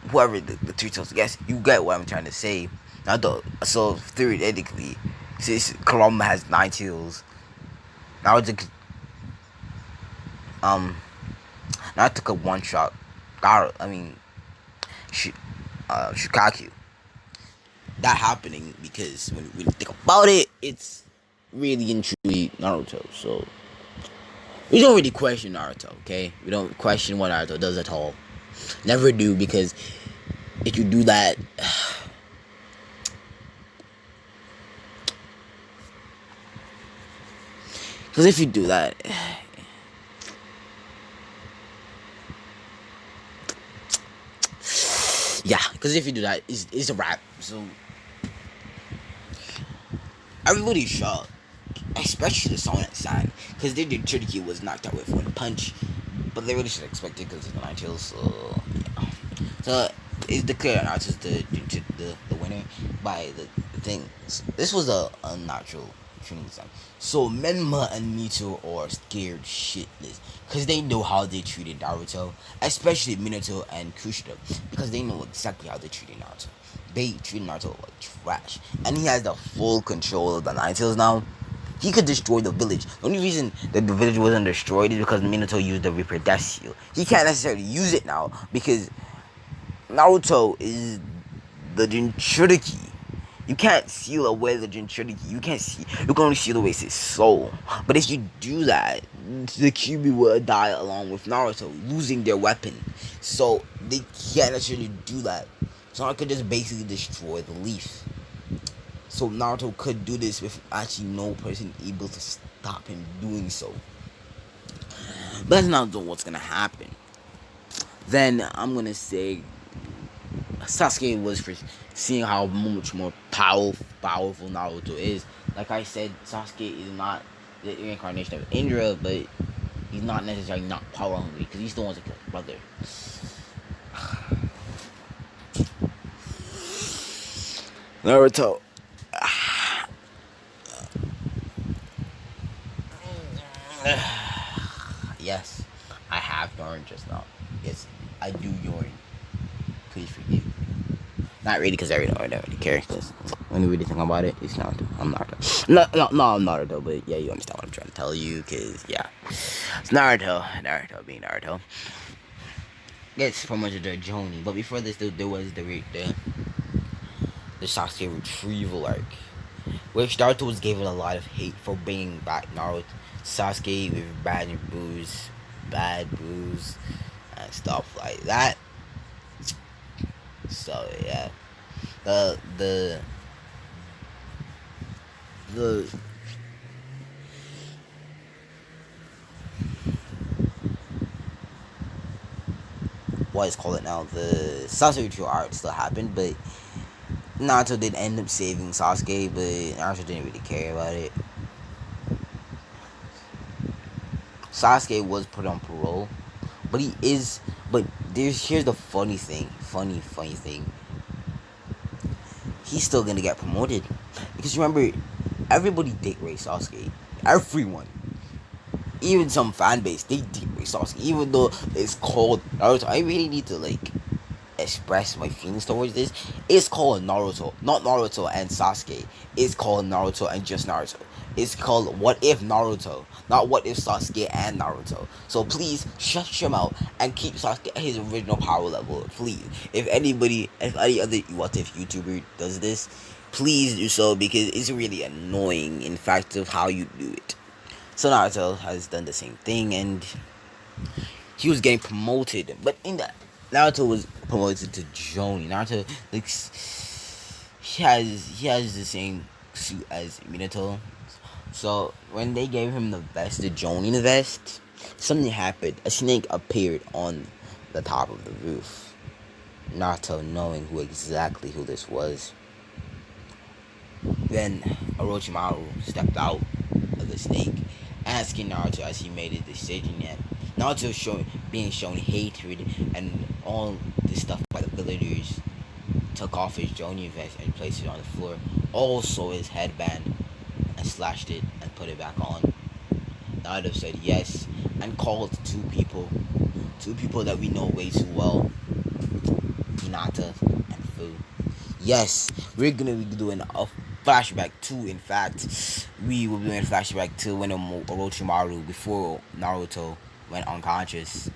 Whoever the three tails, yes, you get what I'm trying to say. Now, so theoretically, since Kurama has nine tails, now it's now I took a one shot. Shukaku. That happening because when we think about it, it's really and truly Naruto. So we don't really question Naruto, okay? We don't question what Naruto does at all. Never do, because if you do that, because if you do that, yeah, because if you do that, it's a wrap. So everybody's shocked, especially the Sonic side, because they did Trinity was knocked out with one punch, but they really should expect it because it's Nine Tails. So yeah. So it's declared Naruto's the winner by the thing. This was a unnatural Chunin sign. So Menma and Mito are scared shitless because they know how they treated Naruto, especially Minato and Kushida, because they know exactly how they treated Naruto. They treated Naruto like trash, and he has the full control of the Nine Tails now. He could destroy the village. The only reason that the village wasn't destroyed is because Minato used the Reaper Death Seal. He can't necessarily use it now because Naruto is the Jinchuriki. You can't seal away the Jinchuriki. You can only seal away his soul. But if you do that, the Kyuubi will die along with Naruto, losing their weapon. So they can't necessarily do that. So Naruto could just basically destroy the leaf. So Naruto could do this with actually no person able to stop him doing so. But that's not what's gonna happen. Then I'm gonna say Sasuke was for seeing how much more powerful Naruto is. Like I said, Sasuke is not the reincarnation of Indra, but he's not necessarily not power hungry because he's the one to kill his brother. Naruto. Yes, I have yawned just now. Yes, I do yawn. Please forgive me. Not really, because I don't really care. Because when you really think about it, it's Naruto. I'm Naruto. No, I'm Naruto. But yeah, you understand what I'm trying to tell you. Because yeah, it's Naruto being Naruto. Gets promoted to Jonin. But before this, there was the Sasuke retrieval arc, which Naruto was given a lot of hate for bringing back Naruto Sasuke with bad booze, and stuff like that. So yeah, the the what is called it now, the Sasuke arc still happened, but Naruto did end up saving Sasuke, but Naruto didn't really care about it. Sasuke was put on parole, but he is. But here's the funny thing. He's still gonna get promoted because remember, everybody did race Sasuke. Everyone, even some fan base, they did race Sasuke. Even though it's called Naruto, I really need to like express my feelings towards this. It's called Naruto, not Naruto and Sasuke. It's called Naruto and just Naruto. It's called What If Naruto, not What If Sasuke and Naruto. So please shut your mouth and keep Sasuke at his original power level. Please, if any other What If YouTuber does this, please do so because it's really annoying. In fact, of how you do it. So Naruto has done the same thing and he was getting promoted, but in that Naruto was promoted to Jonin. Naruto like he has the same suit as Minato. So when they gave him the vest, the Jonin vest, something happened. A snake appeared on the top of the roof. Naruto, knowing exactly who this was, then Orochimaru stepped out of the snake, asking Naruto as he made his decision yet. Naruto being shown hatred and all this stuff by the villagers, took off his Jonin vest and placed it on the floor. Also his headband and slashed it and put it back on. Naruto said yes and called two people that we know way too well, Hinata and Fu. Yes, we're gonna be doing a flashback too. In fact, we will be doing a flashback to when Orochimaru, before Naruto went unconscious.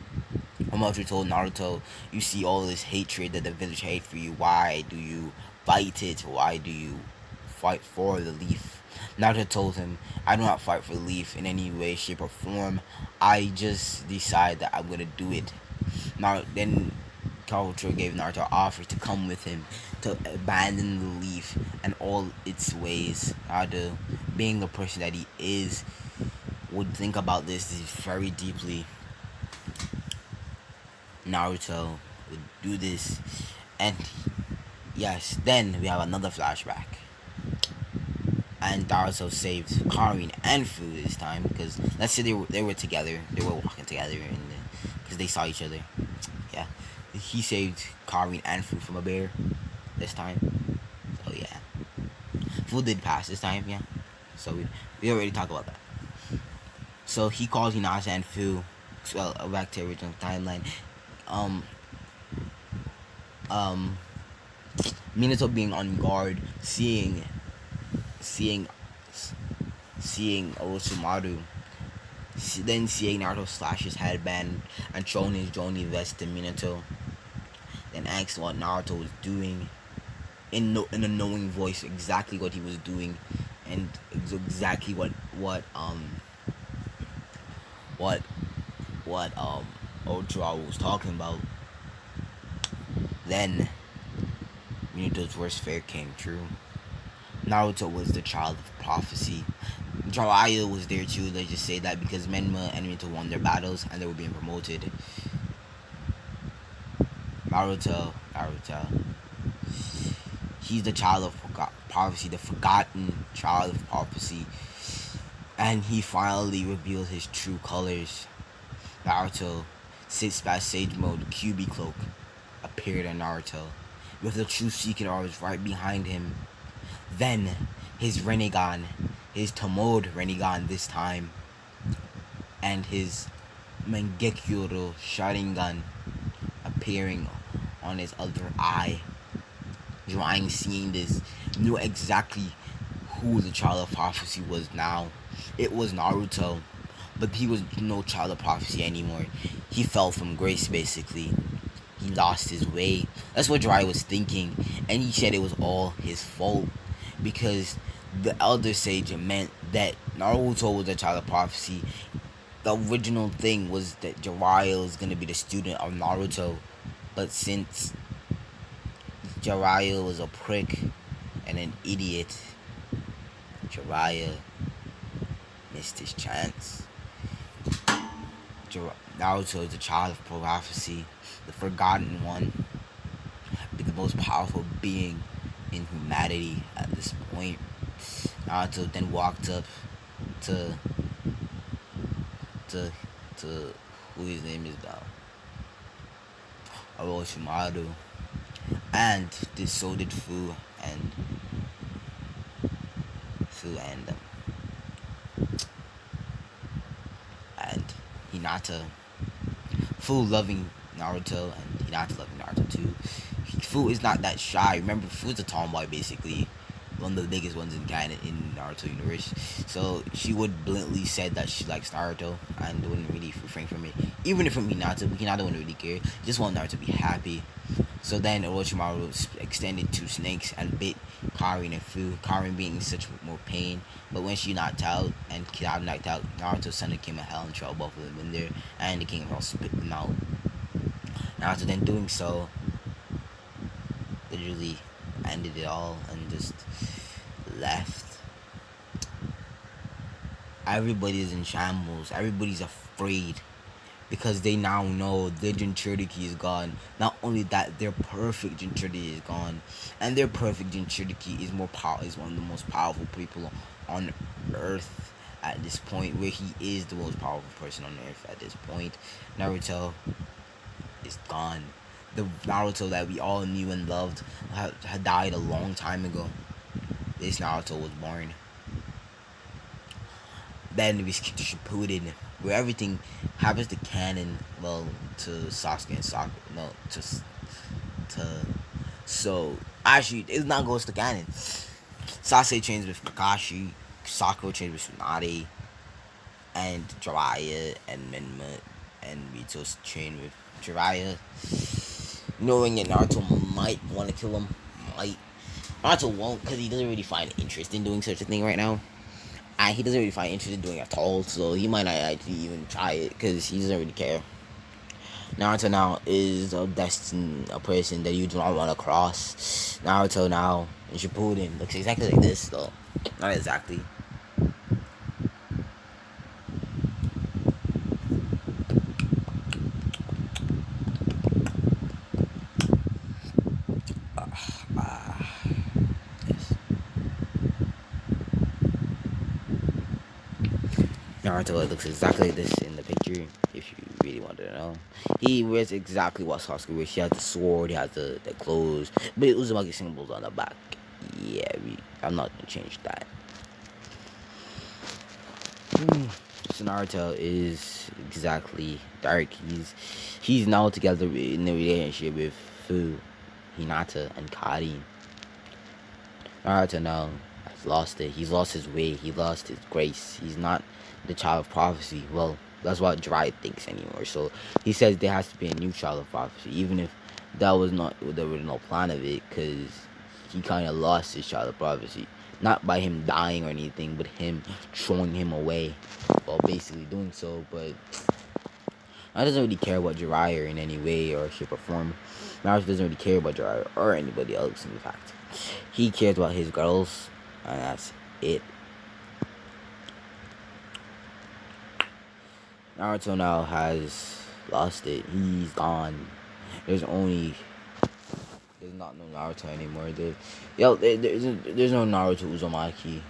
Orochimaru told Naruto, "You see all this hatred that the village hate for you. Why do you fight it? Why do you fight for the leaf?" Naruto told him, "I do not fight for the leaf in any way, shape, or form. I just decide that I'm gonna do it." Now then, Kabuto gave Naruto an offer to come with him to abandon the leaf and all its ways. Naruto, being the person that he is, would think about this very deeply. Naruto would do this, and yes, then we have another flashback. And Naruto saved Karin and Fu this time because let's say they were together, they were walking together, and because they saw each other. Yeah, he saved Karin and Fu from a bear this time. So yeah, Fu did pass this time. Yeah, so we already talked about that. So he calls Hinata and Fu. Well, back to original timeline. Um, um, Minato being on guard, seeing Orochimaru, then seeing Naruto slash his headband and showing his Jonin vest to Minato, then asked what Naruto was doing in a knowing voice, exactly what he was doing, and exactly what what Orochimaru was talking about. Then Minato's worst fear came true. Naruto was the child of prophecy. Jiraiya was there too. Let's just say that because Menma and Minato won their battles and they were being promoted. Naruto, he's the child of prophecy, the forgotten child of prophecy, and he finally revealed his true colors. Naruto, sits by Sage Mode, QB Cloak, appeared on Naruto, with the true secret arms right behind him. Then, his Rinnegan, his Tomoed Rinnegan this time, and his Mangekyo Sharingan appearing on his other eye. Jiraiya, seeing this, knew exactly who the child of prophecy was now. It was Naruto, but he was no child of prophecy anymore. He fell from grace, basically. He lost his way. That's what Jiraiya was thinking, and he said it was all his fault because the Elder Sage meant that Naruto was a child of prophecy. The original thing was that Jiraiya was gonna be the student of Naruto, but since Jiraiya was a prick and an idiot, Jiraiya missed his chance. Naruto is the child of prophecy, the forgotten one, the most powerful being in humanity at this point. Naruto then walked up to to to who his name is now, Orochimaru, and this so did and Fu and Hinata. Fu loving Naruto and Hinata loving Naruto too. Fu is not that shy. Remember, Fu's a tomboy basically, one of the biggest ones in canon in Naruto universe. So she would bluntly said that she likes Naruto and wouldn't really refrain from it. Even if from Hinata wouldn't really care. Just want Naruto to be happy. So then Orochimaru extended two snakes and bit Karin and Fu. Karin being in such more pain. But when she knocked out and Kid knocked out, Naruto suddenly came a hell and throw both of them in there, and the King of Hell spit them out. Naruto then doing so literally ended it all and just left. Everybody's in shambles. Everybody's afraid because they now know their Jinchuriki is gone. Not only that, their perfect Jinchuriki is gone, and their perfect Jinchuriki is is one of the most powerful people on Earth at this point, where he is the most powerful person on Earth at this point. Naruto is gone. The Naruto that we all knew and loved had died a long time ago. This Naruto was born. Then we skip to Shippuden, where everything happens to canon, well, to Sasuke and Sakura, no, so, actually, it not goes to canon. Sasuke trains with Kakashi, Sakura trains with Tsunade, and Jiraiya, and Menma, and Mito's train with Jiraiya, knowing that Naruto might want to kill him, Naruto won't, because he doesn't really find interest in doing such a thing right now. And he doesn't really find interest in doing it at all, so he might not actually even try it because he doesn't really care. Naruto now is a person that you do not want to cross. Naruto now in Shippuden looks exactly like this, though. Not exactly. Naruto looks exactly like this in the picture, if you really wanted to know. He wears exactly what Sasuke wears. He has the sword, he has the clothes, but it was Uzumaki symbols on the back. Yeah, I'm not gonna change that. So Naruto is exactly dark. He's now together in a relationship with Fu, Hinata, and Karin. Naruto now has lost it. He's lost his way. He lost his grace. He's not the child of prophecy. Well, that's what Jiraiya thinks anymore. So he says there has to be a new child of prophecy, even if there was no plan of it, because he kind of lost his child of prophecy. Not by him dying or anything, but him throwing him away. Well, basically doing so, but I doesn't really care about Jiraiya in any way or shape or form. Naruto doesn't really care about Jiraiya or anybody else, in fact. He cares about his girls, and that's it. Naruto now has lost it. He's gone. There's not no Naruto anymore. There's no Naruto Uzumaki.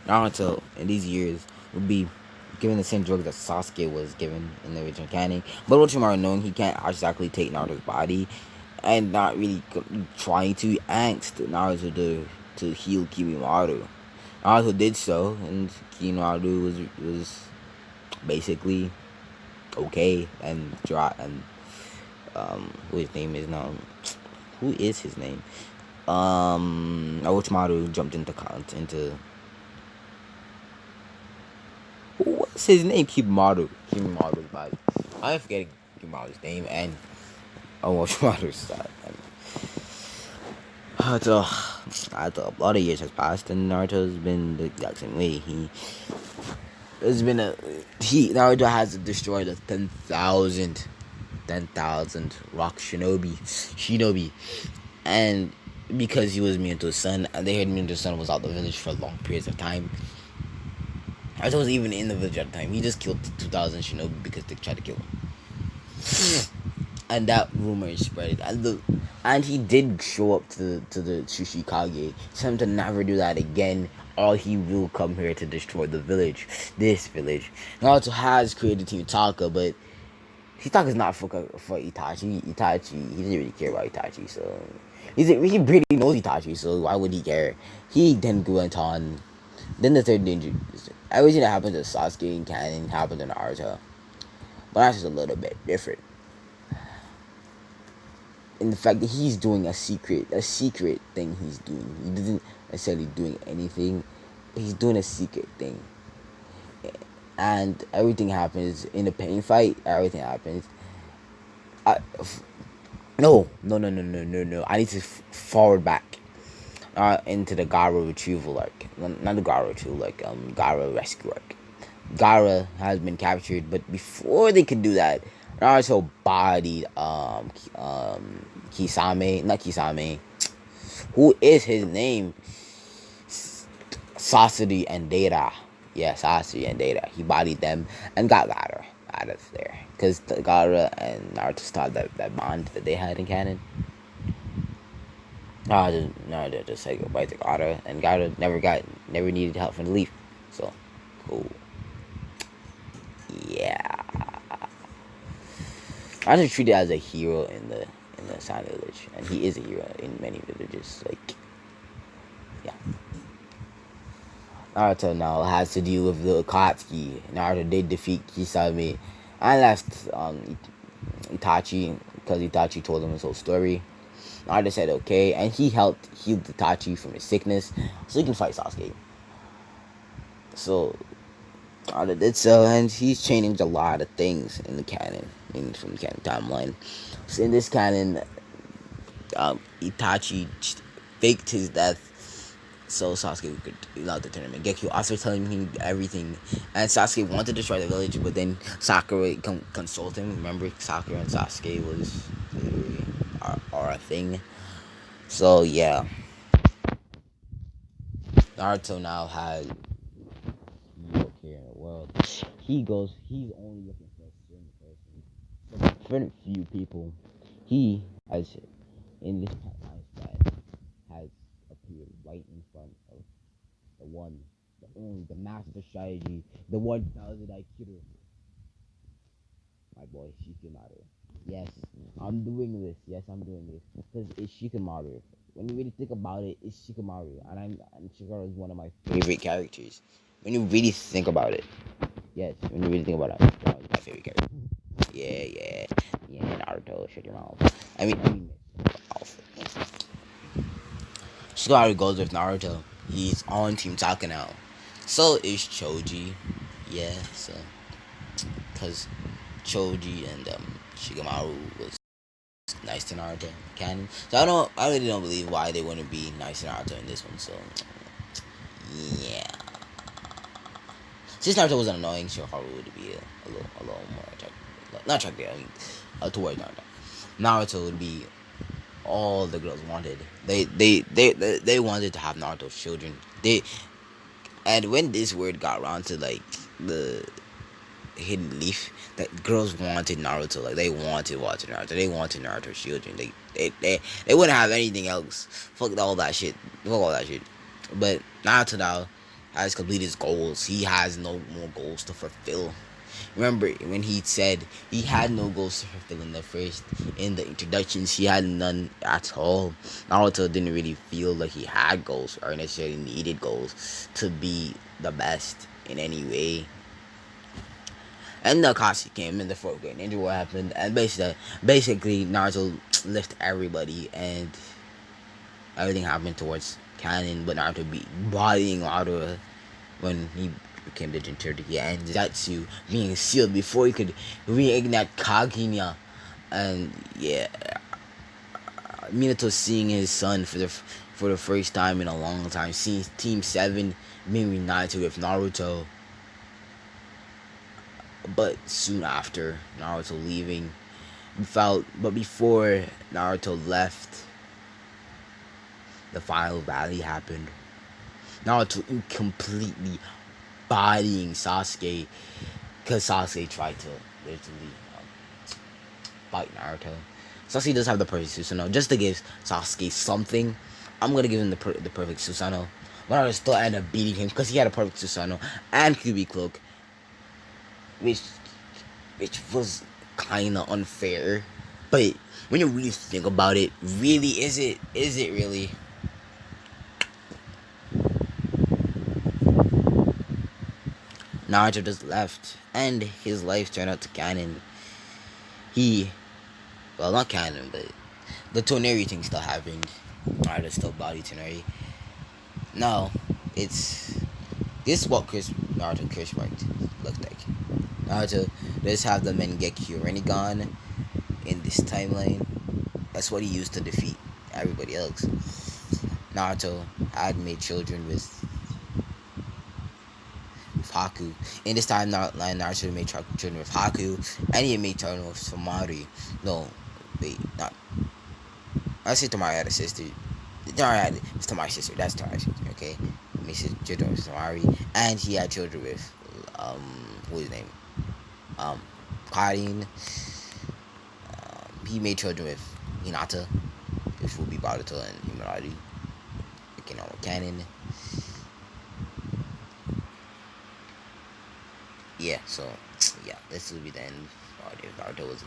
Naruto in these years will be given the same drug that Sasuke was given in the original canon, but Orochimaru, knowing he can't exactly take Naruto's body and not really trying to, asked Naruto to heal Kimimaro. Naruto did so, and Kimimaro was basically okay, and who his name is now? Who is his name? Orochimaru jumped into what's his name? Kimimaro body. I'm forgetting Kimimaru's name and Orochimaru's side. After a lot of years has passed, and Naruto's been the exact same way. Naruto has destroyed a 10,000 rock shinobi, and because he was Minato's son, and they heard Minato's son was out the village for long periods of time. Naruto was even in the village at the time. He just killed 2,000 shinobi because they tried to kill him, and that rumor is spread. And he did show up to the Tsuchikage. Tell him to never do that again, or he will come here to destroy the village. This village. Naruto has created Team Taka, but Hitaka's not for Itachi. Itachi, he doesn't really care about Itachi, so he really knows Itachi, so why would he care? He then went on. Then the third danger, everything that happened to Sasuke and Canon happened to Naruto, but that's just a little bit different. In the fact that he's doing a secret thing he's doing. He doesn't necessarily doing anything, but he's doing a secret thing. And everything happens in a pain fight. Everything happens. I, no. I need to forward back into the Gara retrieval arc. Not the Gara retrieval, like Gara rescue arc. Gara has been captured, but before they could do that, Naruto bodied Kisame, not Kisame. Who is his name? Sasori and Data. Yeah, Sasori and Data. He bodied them and got Gara out of there. Because Gara and Naruto started that bond that they had in canon. Naruto just said goodbye to Gara, and Gara never needed help from the Leaf. So, cool. Yeah. Naruto's treated as a hero in the Silent Village, and he is a hero in many villages. Like, yeah. Naruto now has to deal with the Akatsuki. Naruto did defeat Kisame and left Itachi because Itachi told him his whole story. Naruto said okay, and he helped heal Itachi from his sickness so he can fight Sasuke. So Naruto did so, and he's changed a lot of things in the canon, from the canon timeline. So in this canon, Itachi faked his death so Sasuke could not the tournament. Gekko also telling him everything, and Sasuke wanted to destroy the village, but then Sakura consoled him. Remember, Sakura and Sasuke was literally are a thing. So yeah, Naruto now has here in the world. He's only looking for a certain person, for a few people. He has in this timeline span has appeared right in front of the one, the only, the master strategy, the 1,000 Aikido. My boy, Shikamaru. Yes, I'm doing this. Yes, I'm doing this. Because it's Shikamaru. When you really think about it, it's Shikamaru. And Shikamaru is one of my favorite characters. When you really think about it. Yes, when you really think about it, Shikamaru is my favorite character. Yeah, Naruto, shut your mouth. Shikamaru goes with Naruto. He's on Team Taka now. So is Choji. Yeah, so because Choji and Shikamaru was nice to Naruto canon. So I really don't believe why they wouldn't be nice to Naruto in this one. So yeah, since Naruto was annoying, Shikamaru would be a little more attractive. Not attractive. I mean, towards Naruto. Naruto would be all the girls wanted. They wanted to have Naruto's children. And when this word got around to like the hidden leaf, that girls wanted Naruto. Like they wanted watching Naruto. They wanted Naruto's children. They wouldn't have anything else. Fuck all that shit. Fuck all that shit. But Naruto now has completed his goals. He has no more goals to fulfill. Remember when he said he had no goals to fulfill in the introductions, he had none at all. Naruto didn't really feel like he had goals or necessarily needed goals to be the best in any way. And the Akatsuki came in the fourth grade ninja war happened, and basically Naruto left everybody, and everything happened towards canon, but Naruto bodying Naruto when he became the Jinchuriki, and Zatsu being sealed before he could reignite Kaguya. And yeah, Minato seeing his son for the first time in a long time, seeing Team 7 being reunited with Naruto. But soon after Naruto leaving, but before Naruto left, the final valley happened. Naruto completely bodying Sasuke because Sasuke tried to literally fight Naruto. Sasuke does have the perfect Susanoo. Just to give Sasuke something, I'm gonna give him the perfect Susanoo. But I still end up beating him because he had a perfect Susanoo and QB cloak, which was kind of unfair. But when you really think about it, really is it? Is it really? Naruto just left, and his life turned out to canon. He, well, not canon, but the Toneri thing still happened. Naruto still body Toneri. No, it's this is what Naruto Chris Mark looked like. Naruto does have the Mengeki Rinnegan in this timeline. That's what he used to defeat everybody else. Naruto had made children with Haku. In this timeline, Naruto made children with Haku, and he made children with Tamari. No, wait, not. I said Tamari had a sister. It's Tamari's sister. That's Tamari's sister. Okay, he made children with Tamari, and he had children with what's his name? Karin. He made children with Hinata, which will be Baruto and Himarari. You know, canon. Yeah, so yeah, this will be the end. Naruto was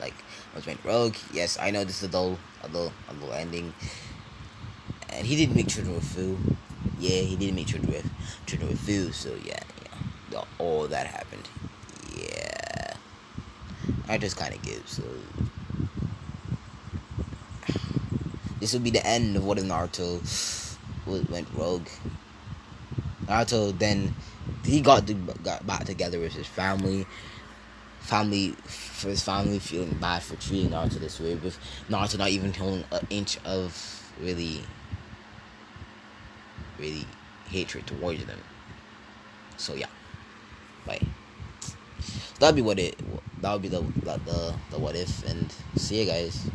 went rogue. Yes, I know this is a dull ending, and he didn't make children with Fu. Yeah, he didn't make children with Fu. So yeah, all that happened. Yeah, I just kind of give. So this will be the end of what if Naruto went rogue. Naruto then he got back together with his family. For his family feeling bad for treating Naruto this way, with Naruto not even showing an inch of really hatred towards them. So yeah, bye. That'll be what it. That'll be the what if, and see you guys.